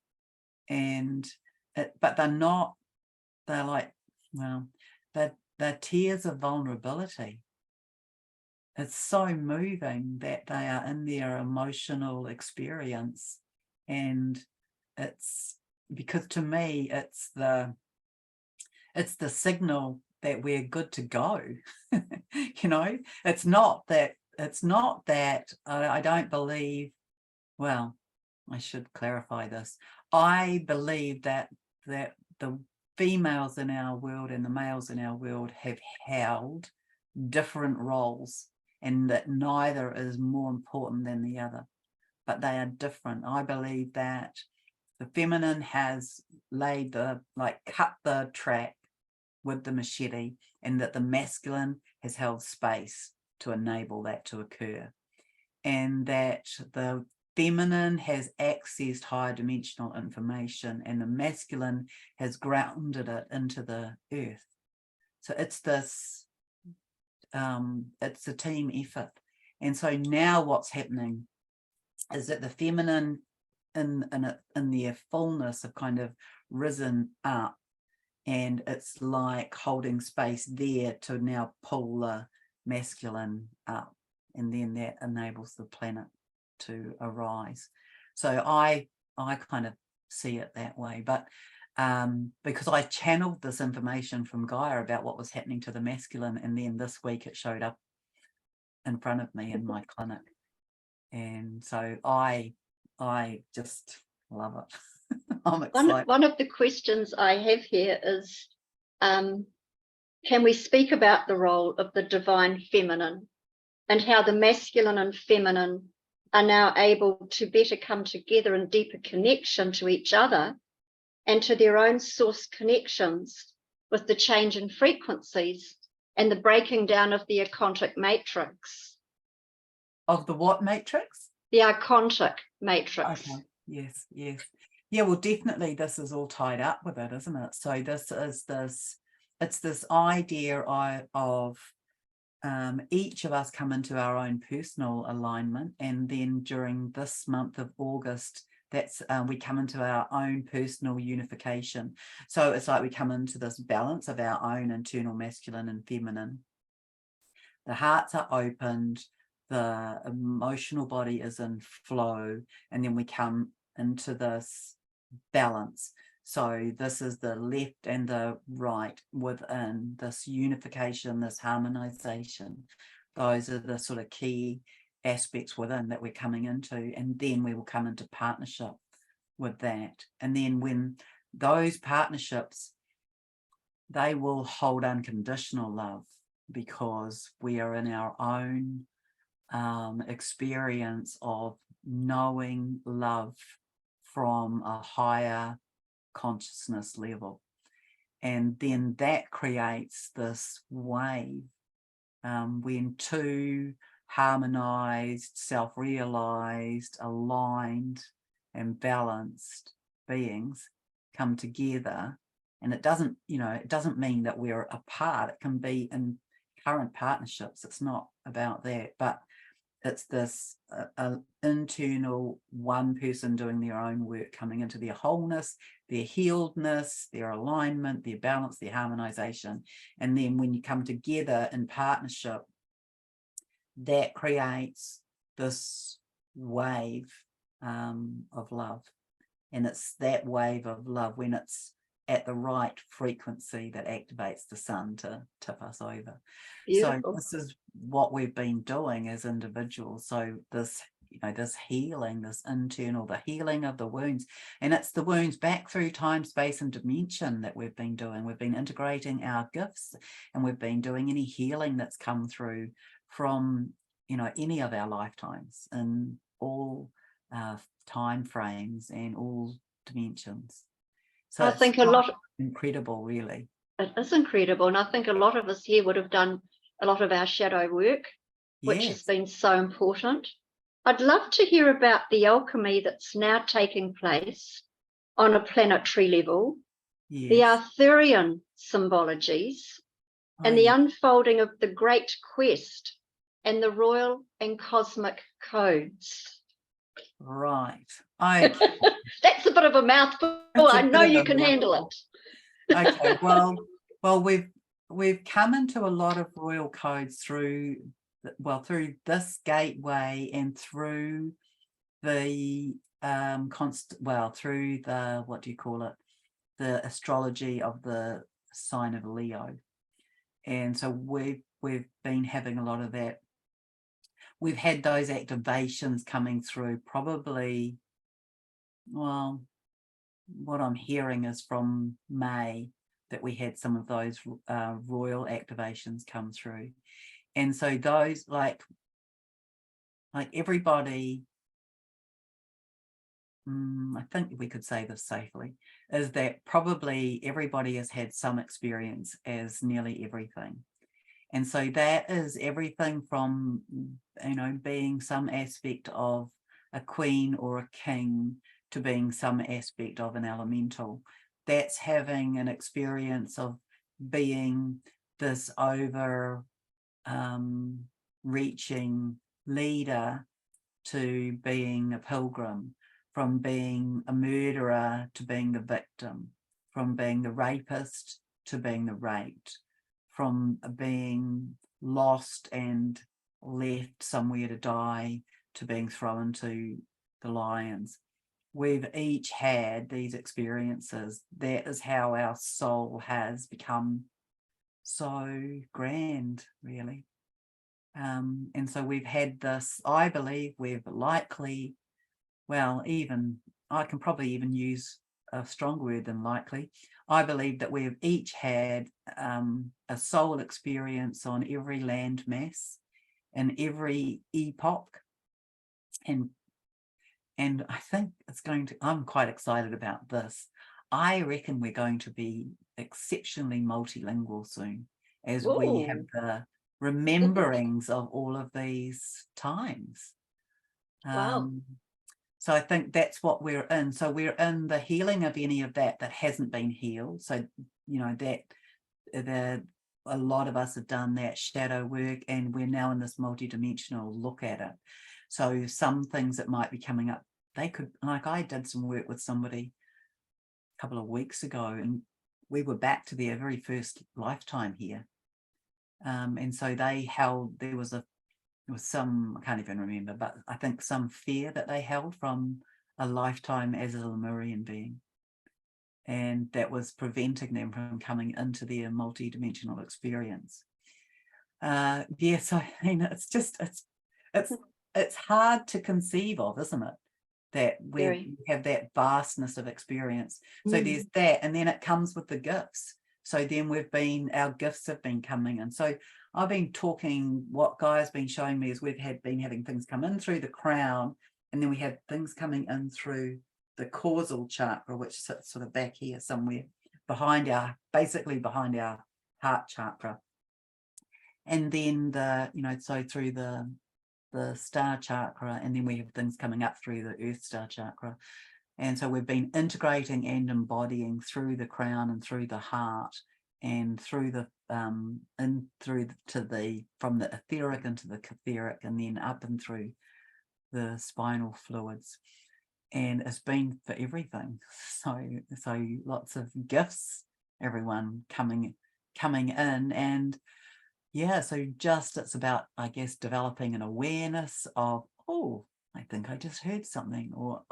but they're like, well, they're tears of vulnerability. It's so moving that they are in their emotional experience. And it's because to me, it's the signal that we're good to go. It's not that I don't believe, well, I should clarify this. I believe that the females in our world and the males in our world have held different roles, and that neither is more important than the other, but they are different. I believe that the feminine has cut the track with the machete, and that the masculine has held space to enable that to occur, and that the feminine has accessed higher dimensional information and the masculine has grounded it into the earth. So it's a team effort. And so now what's happening is that the feminine in their fullness have kind of risen up, and it's like holding space there to now pull the masculine up, and then that enables the planet to arise. So I kind of see it that way, but because I channeled this information from Gaia about what was happening to the masculine, and then this week it showed up in front of me in my clinic, and so I just love it. I'm excited. One of the questions I have here is, can we speak about the role of the divine feminine and how the masculine and feminine are now able to better come together in deeper connection to each other and to their own source connections with the change in frequencies and the breaking down of the acontic matrix? Of the what matrix? The acontic matrix. Okay. Yes. Yeah, well, definitely this is all tied up with it, isn't it? So it's this idea of each of us come into our own personal alignment, and then during this month of August, that's we come into our own personal unification. So it's like we come into this balance of our own internal masculine and feminine. The hearts are opened, the emotional body is in flow, and then we come into this balance. So this is the left and the right within this unification, this harmonization. Those are the sort of key aspects within that we're coming into, and then we will come into partnership with that. And then when those partnerships, they will hold unconditional love. because we are in our own experience of knowing love from a higher consciousness level. And then that creates this wave when two harmonized, self-realized, aligned and balanced beings come together. And it doesn't, it doesn't mean that we're apart. It can be in current partnerships. It's not about that, but it's this internal one person doing their own work, coming into their wholeness, their healedness, their alignment, their balance, their harmonization. And then when you come together in partnership, that creates this wave of love. And it's that wave of love, when it's at the right frequency, that activates the sun to tip us over. Beautiful. So this is what we've been doing as individuals. So this, this healing, this internal, the healing of the wounds, and it's the wounds back through time, space and dimension that we've been doing. We've been integrating our gifts, and we've been doing any healing that's come through from, any of our lifetimes in all time frames and all dimensions. So I think a lot incredible, really. It is incredible, and I think a lot of us here would have done a lot of our shadow work, which has been so important. I'd love to hear about the alchemy that's now taking place on a planetary level, the Arthurian symbologies, and the unfolding of the great quest and the royal and cosmic codes. Right. Okay. That's a bit of a mouthful. I know you can handle it. Okay. Well, we've come into a lot of royal codes through this gateway and through the through the, what do you call it, the astrology of the sign of Leo. And so we've been having a lot of that. We've had those activations coming through, probably, well, what I'm hearing is from May that we had some of those royal activations come through. And so those, like everybody, I think we could say this safely, is that probably everybody has had some experience as nearly everything. And so that is everything from, being some aspect of a queen or a king to being some aspect of an elemental. That's having an experience of being this over reaching leader to being a pilgrim, from being a murderer to being the victim, from being the rapist to being the raped, from being lost and left somewhere to die to being thrown to the lions. We've each had these experiences. That is how our soul has become so grand, really. And so we've had this, I believe we've likely, I can probably even use a stronger word than likely. I believe that we have each had a soul experience on every land mass in every epoch. And I think I'm quite excited about this. I reckon we're going to be exceptionally multilingual soon, as we have the rememberings of all of these times. Wow. So I think that's what we're in. So we're in the healing of any of that hasn't been healed. So, that a lot of us have done that shadow work, and we're now in this multidimensional look at it. So some things that might be coming up, they could, like I did some work with somebody a couple of weeks ago, and we were back to their very first lifetime here. And so they held, there was some, I can't even remember, but I think some fear that they held from a lifetime as a Lemurian being. And that was preventing them from coming into their multidimensional experience. Yes, I mean, it's hard to conceive of, isn't it? That we have that vastness of experience. So there's that, and then it comes with the gifts. So then our gifts have been coming in. So I've been talking, what Gaia's been showing me is we've been having things come in through the crown, and then we have things coming in through the causal chakra, which sits sort of back here somewhere basically behind our heart chakra. And then so through the star chakra, and then we have things coming up through the earth star chakra. And so we've been integrating and embodying through the crown and through the heart and through the from the etheric into the catheric, and then up and through the spinal fluids. And it's been for everything. So lots of gifts, everyone coming in. And yeah, so just it's about, I guess, developing an awareness of, oh, I think I just heard something, or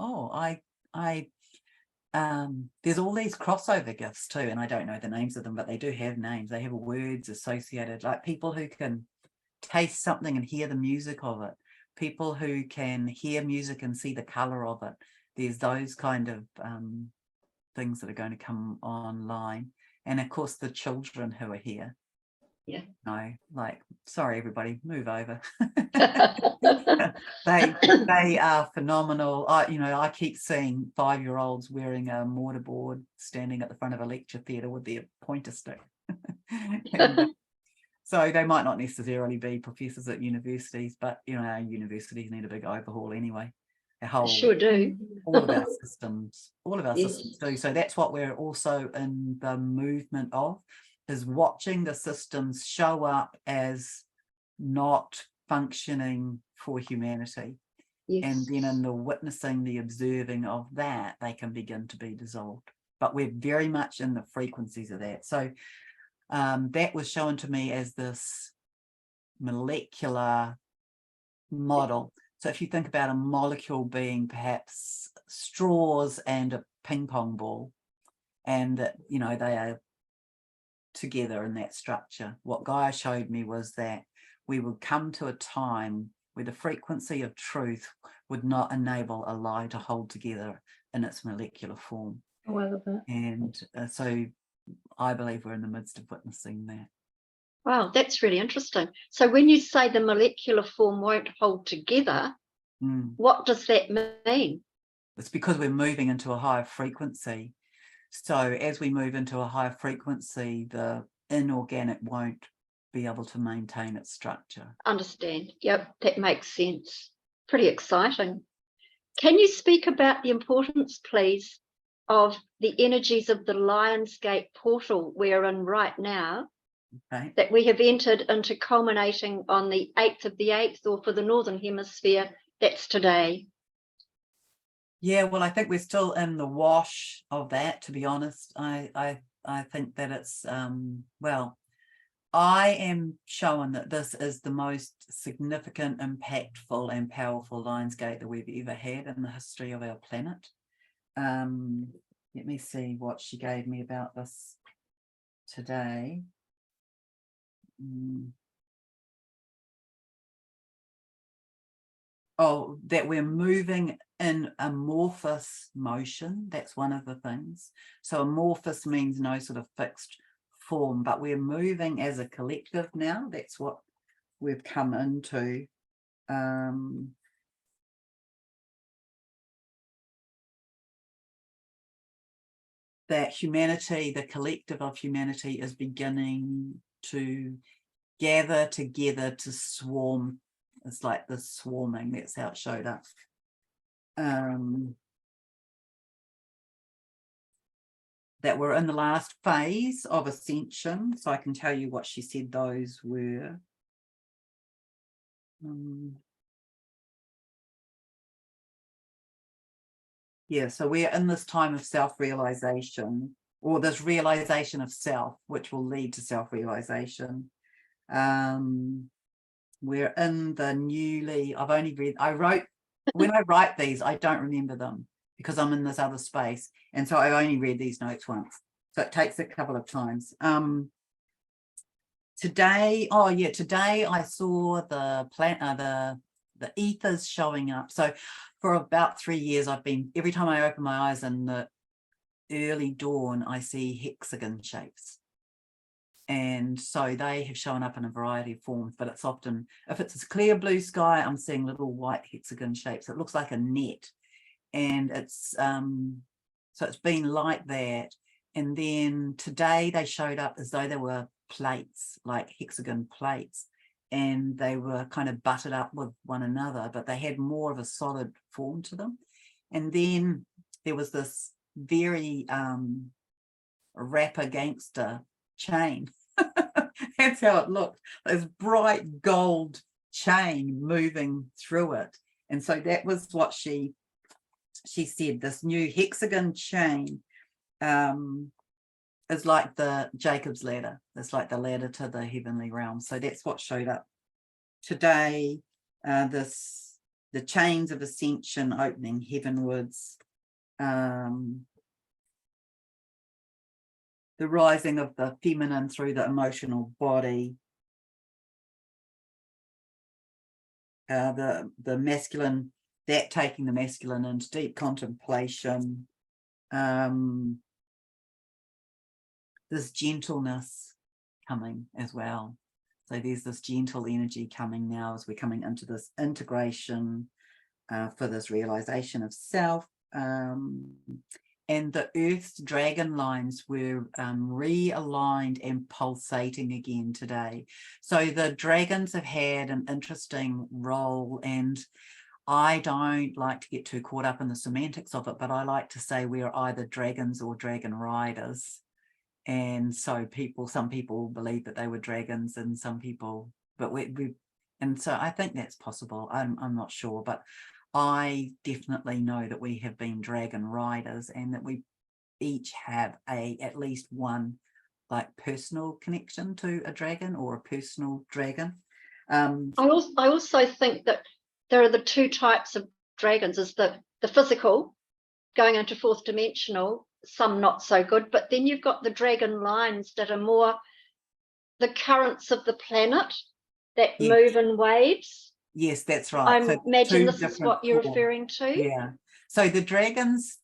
there's all these crossover gifts too, and I don't know the names of them, but they do have names. They have words associated, like people who can taste something and hear the music of it, people who can hear music and see the color of it. There's those kind of things that are going to come online. And of course the children who are here. Yeah. No, like, sorry everybody, move over. they are phenomenal. I keep seeing 5-year-olds wearing a mortarboard standing at the front of a lecture theatre with their pointer stick. And, so they might not necessarily be professors at universities, but our universities need a big overhaul anyway. Sure do. All of our systems Yes. do. So that's what we're also in the movement of, is watching the systems show up as not functioning for humanity. Yes. And then in the witnessing, the observing of that, they can begin to be dissolved. But we're very much in the frequencies of that. So that was shown to me as this molecular model. So if you think about a molecule being perhaps straws and a ping pong ball, and that, they are together in that structure, what Gaia showed me was that we would come to a time where the frequency of truth would not enable a lie to hold together in its molecular form. Oh, I love that. And so I believe we're in the midst of witnessing that. Wow, that's really interesting. So when you say the molecular form won't hold together, what does that mean? It's because we're moving into a higher frequency. So as we move into a higher frequency, the inorganic won't be able to maintain its structure. Understand. Yep, that makes sense. Pretty exciting. Can you speak about the importance, please, of the energies of the Lionsgate portal we're in right now, Okay. that we have entered into, culminating on the 8th of the 8th, or for the Northern Hemisphere, that's today? Yeah, well, I think we're still in the wash of that, to be honest. I think that it's, I am showing that this is the most significant, impactful and powerful Lionsgate that we've ever had in the history of our planet. Let me see what she gave me about this today. Oh, that we're moving in amorphous motion. That's one of the things. So amorphous means no sort of fixed form, but we're moving as a collective now. That's what we've come into. That humanity, the collective of humanity, is beginning to gather together to swarm. It's like the swarming, that's how it showed up. That we're in the last phase of ascension. So I can tell you what she said those were. Yeah, so we're in this time of self-realization, or this realization of self, which will lead to self-realization. We're in the newly, when I write these, I don't remember them because I'm in this other space. And so I've only read these notes once. So it takes a couple of times. Today I saw the ethers showing up. So for about 3 years, every time I open my eyes in the early dawn, I see hexagon shapes. And so they have shown up in a variety of forms, but it's often, if it's a clear blue sky, I'm seeing little white hexagon shapes. It looks like a net, and it's so it's been like that. And then today they showed up as though they were plates, like hexagon plates, and they were kind of butted up with one another, but they had more of a solid form to them. And then there was this very rapper gangster chain. That's how it looked, this bright gold chain moving through it. And so that was what she said, this new hexagon chain is like the Jacob's ladder. It's like the ladder to the heavenly realm. So that's what showed up today. The chains of ascension opening heavenwards. The rising of the feminine through the emotional body. The masculine, that taking the masculine into deep contemplation. This gentleness coming as well. So there's this gentle energy coming now as we're coming into this integration for this realization of self. And the Earth's dragon lines were realigned and pulsating again today. So the dragons have had an interesting role, and I don't like to get too caught up in the semantics of it, but I like to say we're either dragons or dragon riders. And so some people believe that they were dragons, and some people, but and so I think that's possible. I'm not sure, but I definitely know that we have been dragon riders, and that we each have at least one like personal connection to a dragon or a personal dragon. I also think that there are the two types of dragons: is the physical, going into fourth dimensional, some not so good, but then you've got the dragon lines that are more the currents of the planet that move in waves. Yes, that's right. I imagine this is what you're referring to. Yeah. So the dragons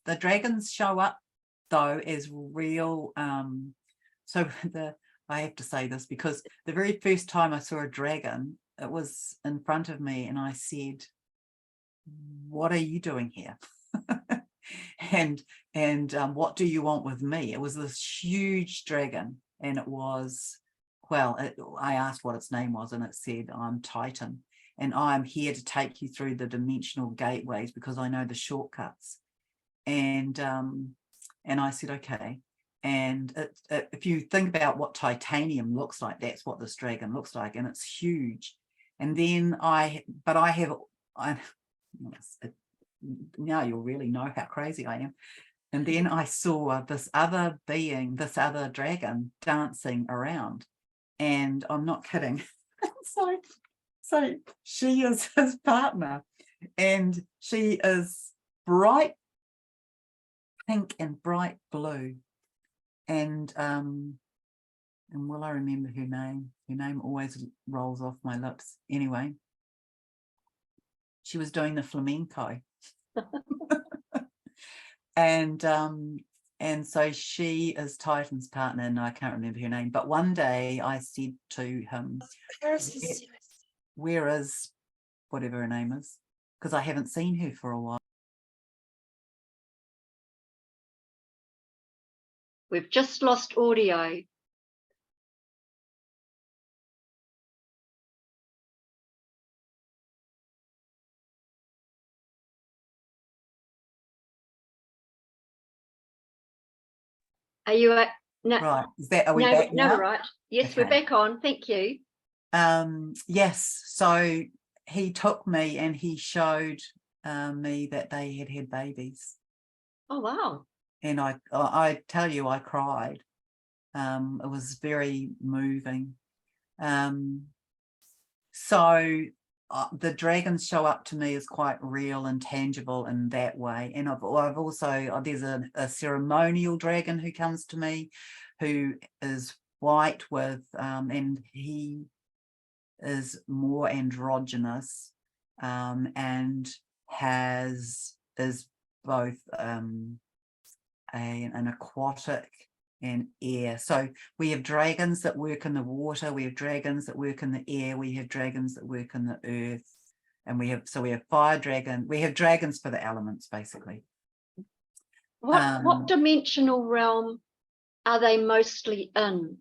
show up though as real. So I have to say this because the very first time I saw a dragon, it was in front of me, and I said, "What are you doing here?" and what do you want with me? It was this huge dragon, and it was, well, I asked what its name was, and it said, "I'm Titan, and I'm here to take you through the dimensional gateways because I know the shortcuts." And I said, okay. And if you think about what titanium looks like, that's what this dragon looks like, and it's huge. And then now you'll really know how crazy I am. And then I saw this other being, this other dragon dancing around, and I'm not kidding. So she is his partner, and she is bright pink and bright blue. And will I remember her name? Her name always rolls off my lips. Anyway, she was doing the flamenco. And so she is Titan's partner, and I can't remember her name. But one day I said to him, where is whatever her name is? Because I haven't seen her for a while. We've just lost audio. Are you at? No, right. Are we back now? No, right. Yes, okay. We're back on. Thank you. Yes. So he took me and he showed me that they had had babies. Oh, wow. And I tell you, I cried. It was very moving. So the dragons show up to me as quite real and tangible in that way. And I've also, there's a ceremonial dragon who comes to me, who is white with, and he is more androgynous, and is both an aquatic and air. So we have dragons that work in the water, we have dragons that work in the air, we have dragons that work in the earth, and we have fire dragon, we have dragons for the elements, basically. What dimensional realm are they mostly in?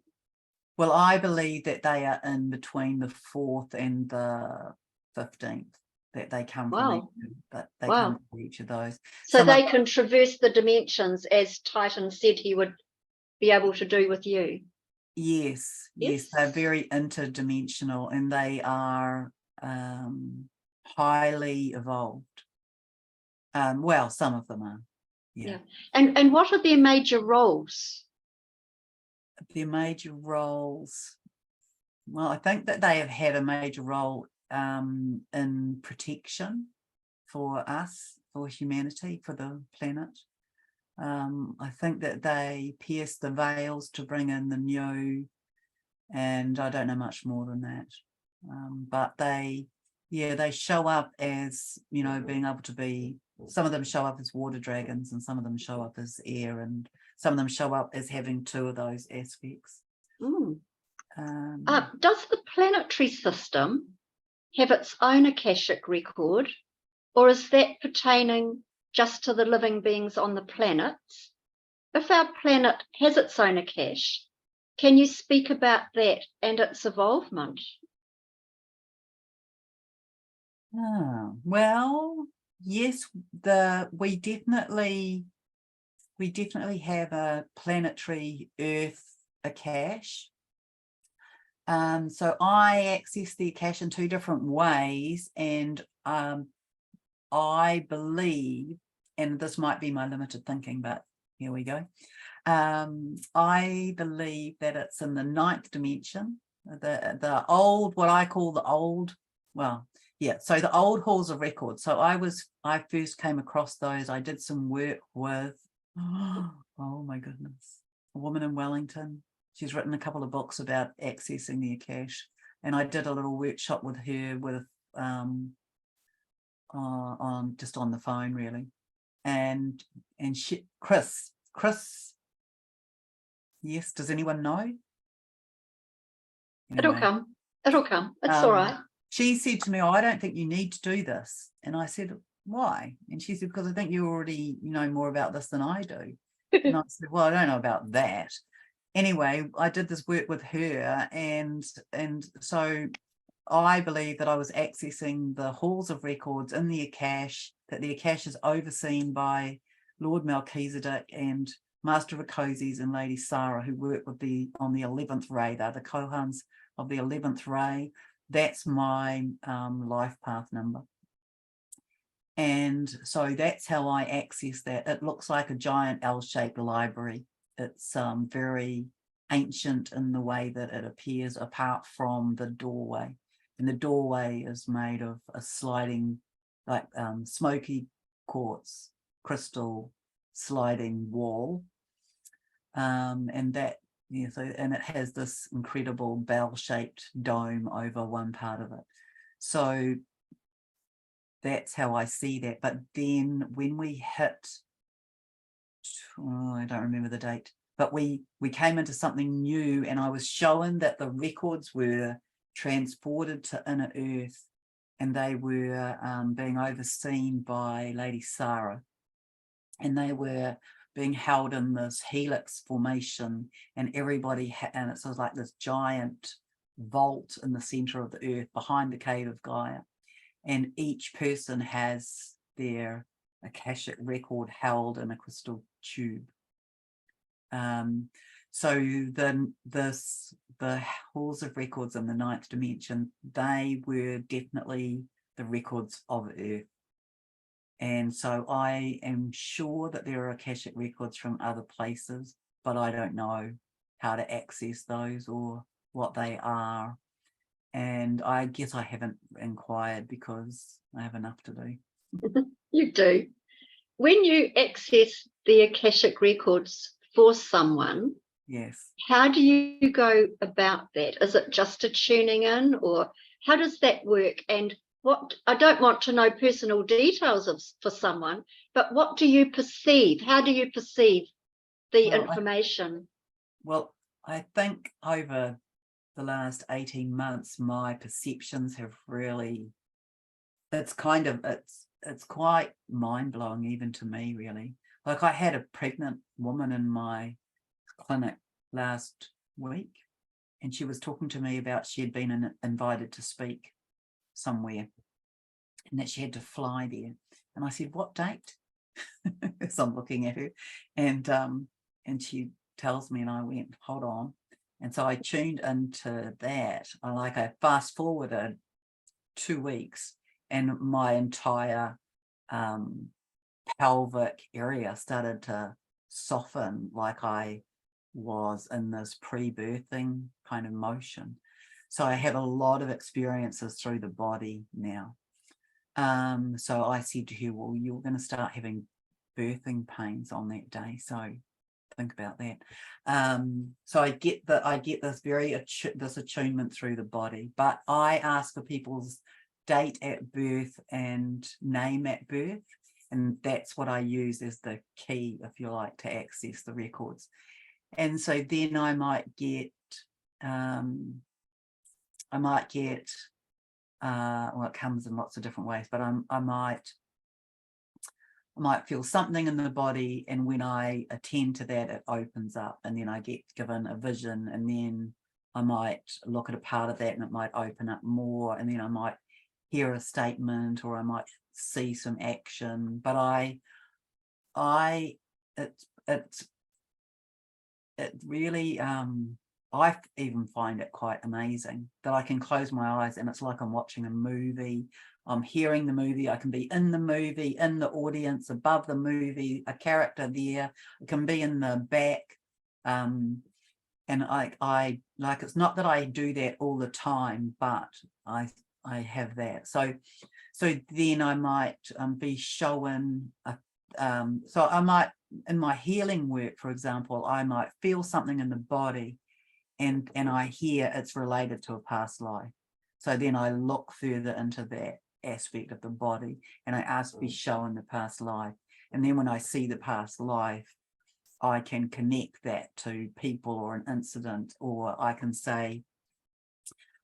Well, I believe that they are in between the 4th and the 15th, that they come Wow. come from each of those. So they can traverse the dimensions, as Titan said he would be able to do with you. Yes, they're very interdimensional, and they are highly evolved. Well, some of them are. Yeah. And what are their major roles? Their major roles. Well, I think that they have had a major role in protection for us, for humanity, for the planet. I think that they pierce the veils to bring in the new, and I don't know much more than that. But they show up as, being able to be, some of them show up as water dragons, and some of them show up as air, and some of them show up as having 2 of those aspects. Does the planetary system have its own Akashic record, or is that pertaining just to the living beings on the planets? If our planet has its own Akash, can you speak about that and its evolvement? Well, yes, we definitely have a planetary Earth Akash. So I access the Akash in 2 different ways, and I believe, and this might be my limited thinking, but here we go. I believe that it's in the 9th dimension, the old, what I call the old, so the old halls of record. So I first came across those. I did some work with, oh my goodness, a woman in Wellington. She's written a couple of books about accessing the Akash, and I did a little workshop with her with just on the phone, really. And Chris, yes, does anyone know? Anyway, It'll come. It's all right. She said to me, I don't think you need to do this. And I said, why? And she said, because I think you already know more about this than I do. And I said, well, I don't know about that. Anyway, I did this work with her, and so I believe that I was accessing the halls of records in the Akash, that the Akash is overseen by Lord Melchizedek and Master Rakoses and Lady Sarah, who work on the 11th ray. They're the Kohans of the 11th ray. That's my life path number. And so that's how I access that. It looks like a giant L-shaped library. It's very ancient in the way that it appears, apart from the doorway. And the doorway is made of a sliding, like smoky quartz crystal sliding wall. And that, and it has this incredible bell-shaped dome over one part of it. So that's how I see that. But then when we hit, I don't remember the date, but we came into something new, and I was shown that the records were transported to inner earth, and they were being overseen by Lady Sarah, and they were being held in this helix formation, and everybody and it was like this giant vault in the center of the earth behind the cave of Gaia, and each person has their Akashic record held in a crystal tube. So the halls of records in the 9th dimension, they were definitely the records of Earth. And so I am sure that there are Akashic records from other places, but I don't know how to access those or what they are. And I guess I haven't inquired because I have enough to do. You do. When you access the Akashic records for someone, yes, how do you go about that? Is it just a tuning in, or how does that work? And what, I don't want to know personal details for someone, but what do you perceive? How do you perceive the information? Well, I think over the last 18 months, my perceptions have really, it's quite mind-blowing even to me, really. Like, I had a pregnant woman in my clinic last week, and she was talking to me about she had been invited to speak somewhere and that she had to fly there. And I said, what date? So I'm looking at her, and she tells me, and I went, hold on. And so I tuned into that. I fast forwarded 2 weeks, and my entire pelvic area started to soften, like I was in this pre-birthing kind of motion. So I have a lot of experiences through the body now. So I said to her, well, you're going to start having birthing pains on that day, so think about that. So I get this this attunement through the body, but I ask for people's date at birth and name at birth, and that's what I use as the key, if you like, to access the records. And so then I might get well, it comes in lots of different ways, but I might feel something in the body, and when I attend to that, it opens up, and then I get given a vision, and then I might look at a part of that and it might open up more, and then I might hear a statement, or I might see some action. But it really, I even find it quite amazing that I can close my eyes and it's like I'm watching a movie. I'm hearing the movie. I can be in the movie, in the audience, above the movie, a character there. I can be in the back. And I like, it's not that I do that all the time, but I have that. So then I might be shown so I might, in my healing work, for example, I might feel something in the body, and I hear it's related to a past life. So then I look further into that aspect of the body, and I ask to be shown the past life. And then when I see the past life, I can connect that to people or an incident, or I can say,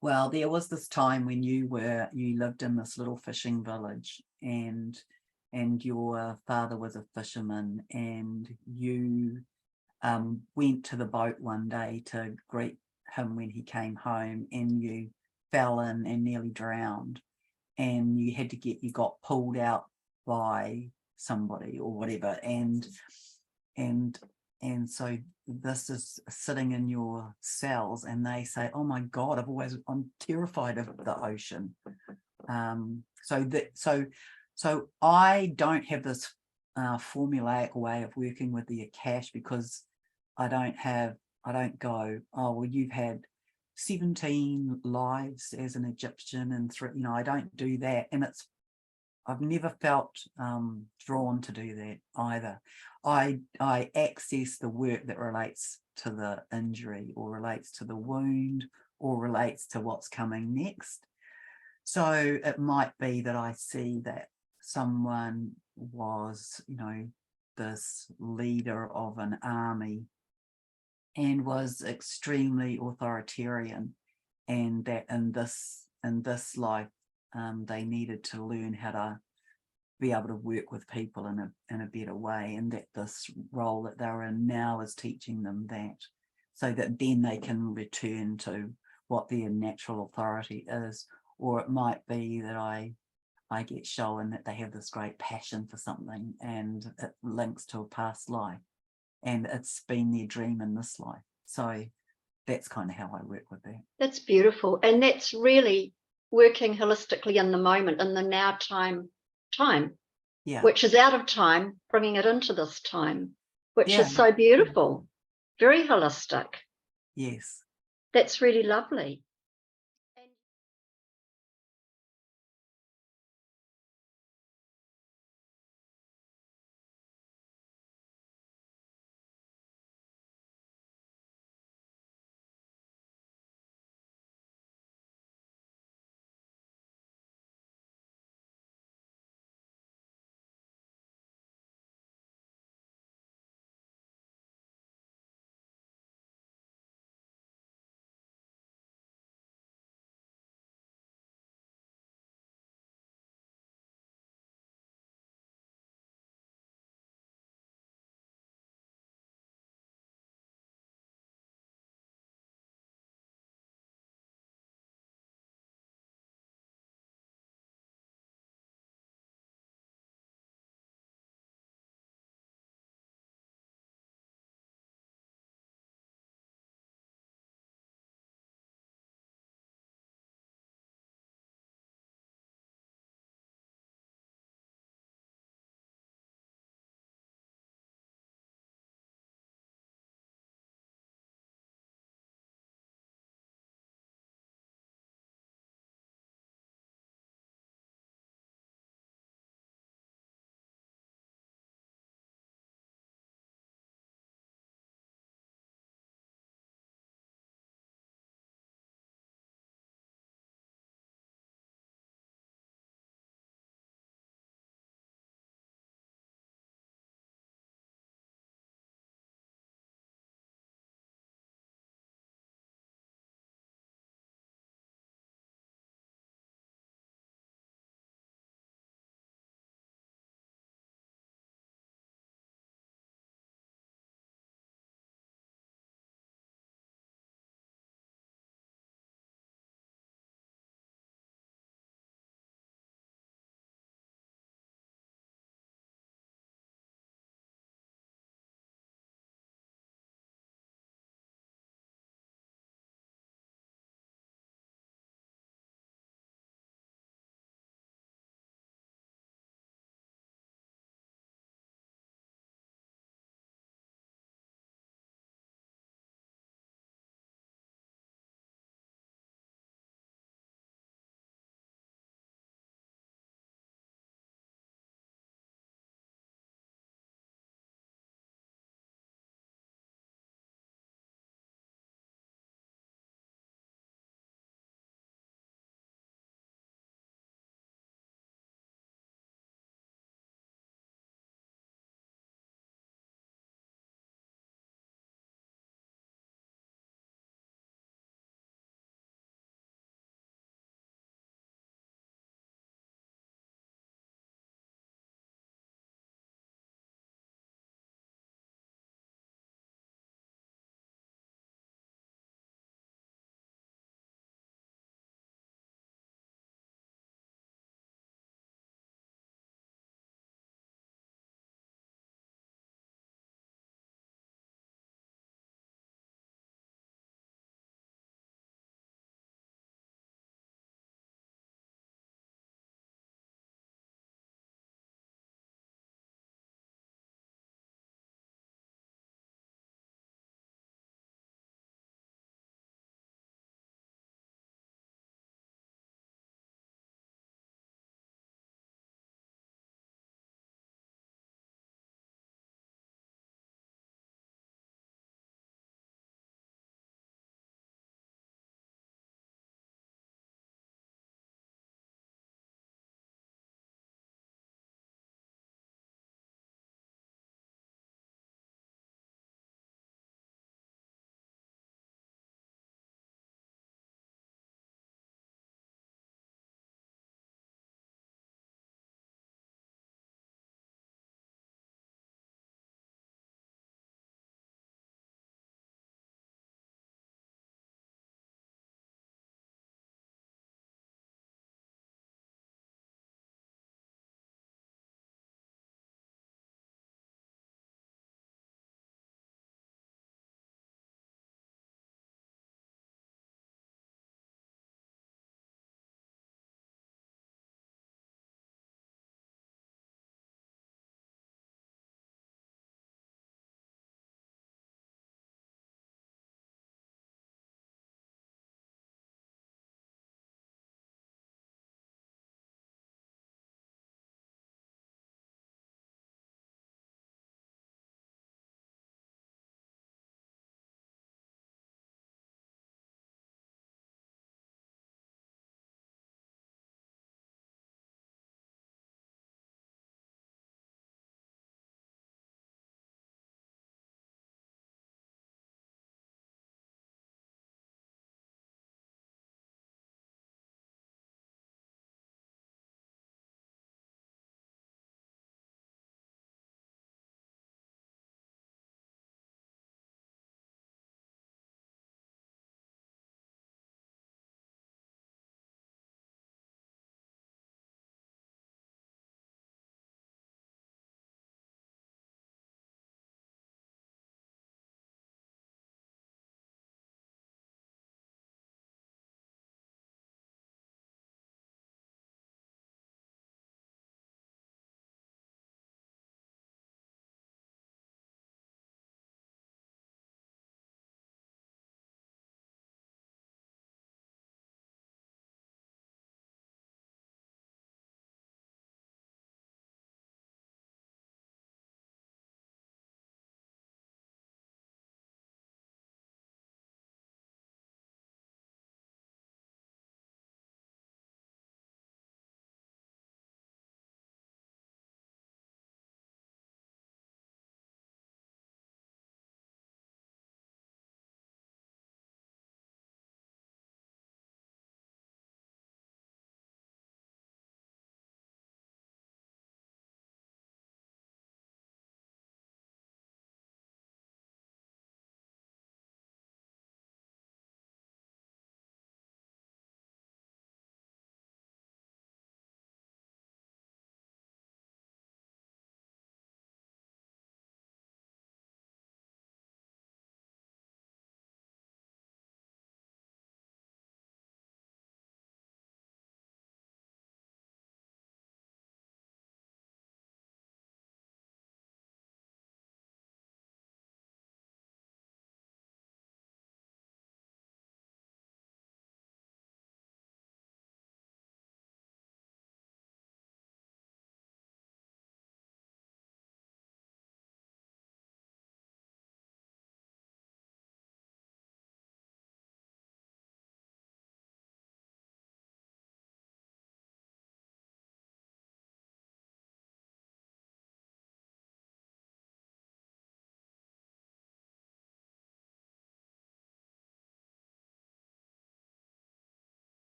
well, there was this time when you lived in this little fishing village, and your father was a fisherman, and you went to the boat one day to greet him when he came home, and you fell in and nearly drowned, and you got pulled out by somebody or whatever, and so this is sitting in your cells, and they say, oh my God, I'm terrified of the ocean. So I don't have this formulaic way of working with the Akash, because I don't go, oh, well, you've had 17 lives as an Egyptian and I don't do that. And I've never felt drawn to do that either. I access the work that relates to the injury, or relates to the wound, or relates to what's coming next. So it might be that I see that someone was, this leader of an army and was extremely authoritarian, and that in this life they needed to learn how to be able to work with people in a better way, and that this role that they're in now is teaching them that, so that then they can return to what their natural authority is. Or it might be that I get shown that they have this great passion for something, and it links to a past life, and it's been their dream in this life. So that's kind of how I work with that. That's beautiful. And that's really working holistically in the moment, in the now time, Yeah. which is out of time, bringing it into this time, which Yeah. is so beautiful. Very holistic. Yes. That's really lovely.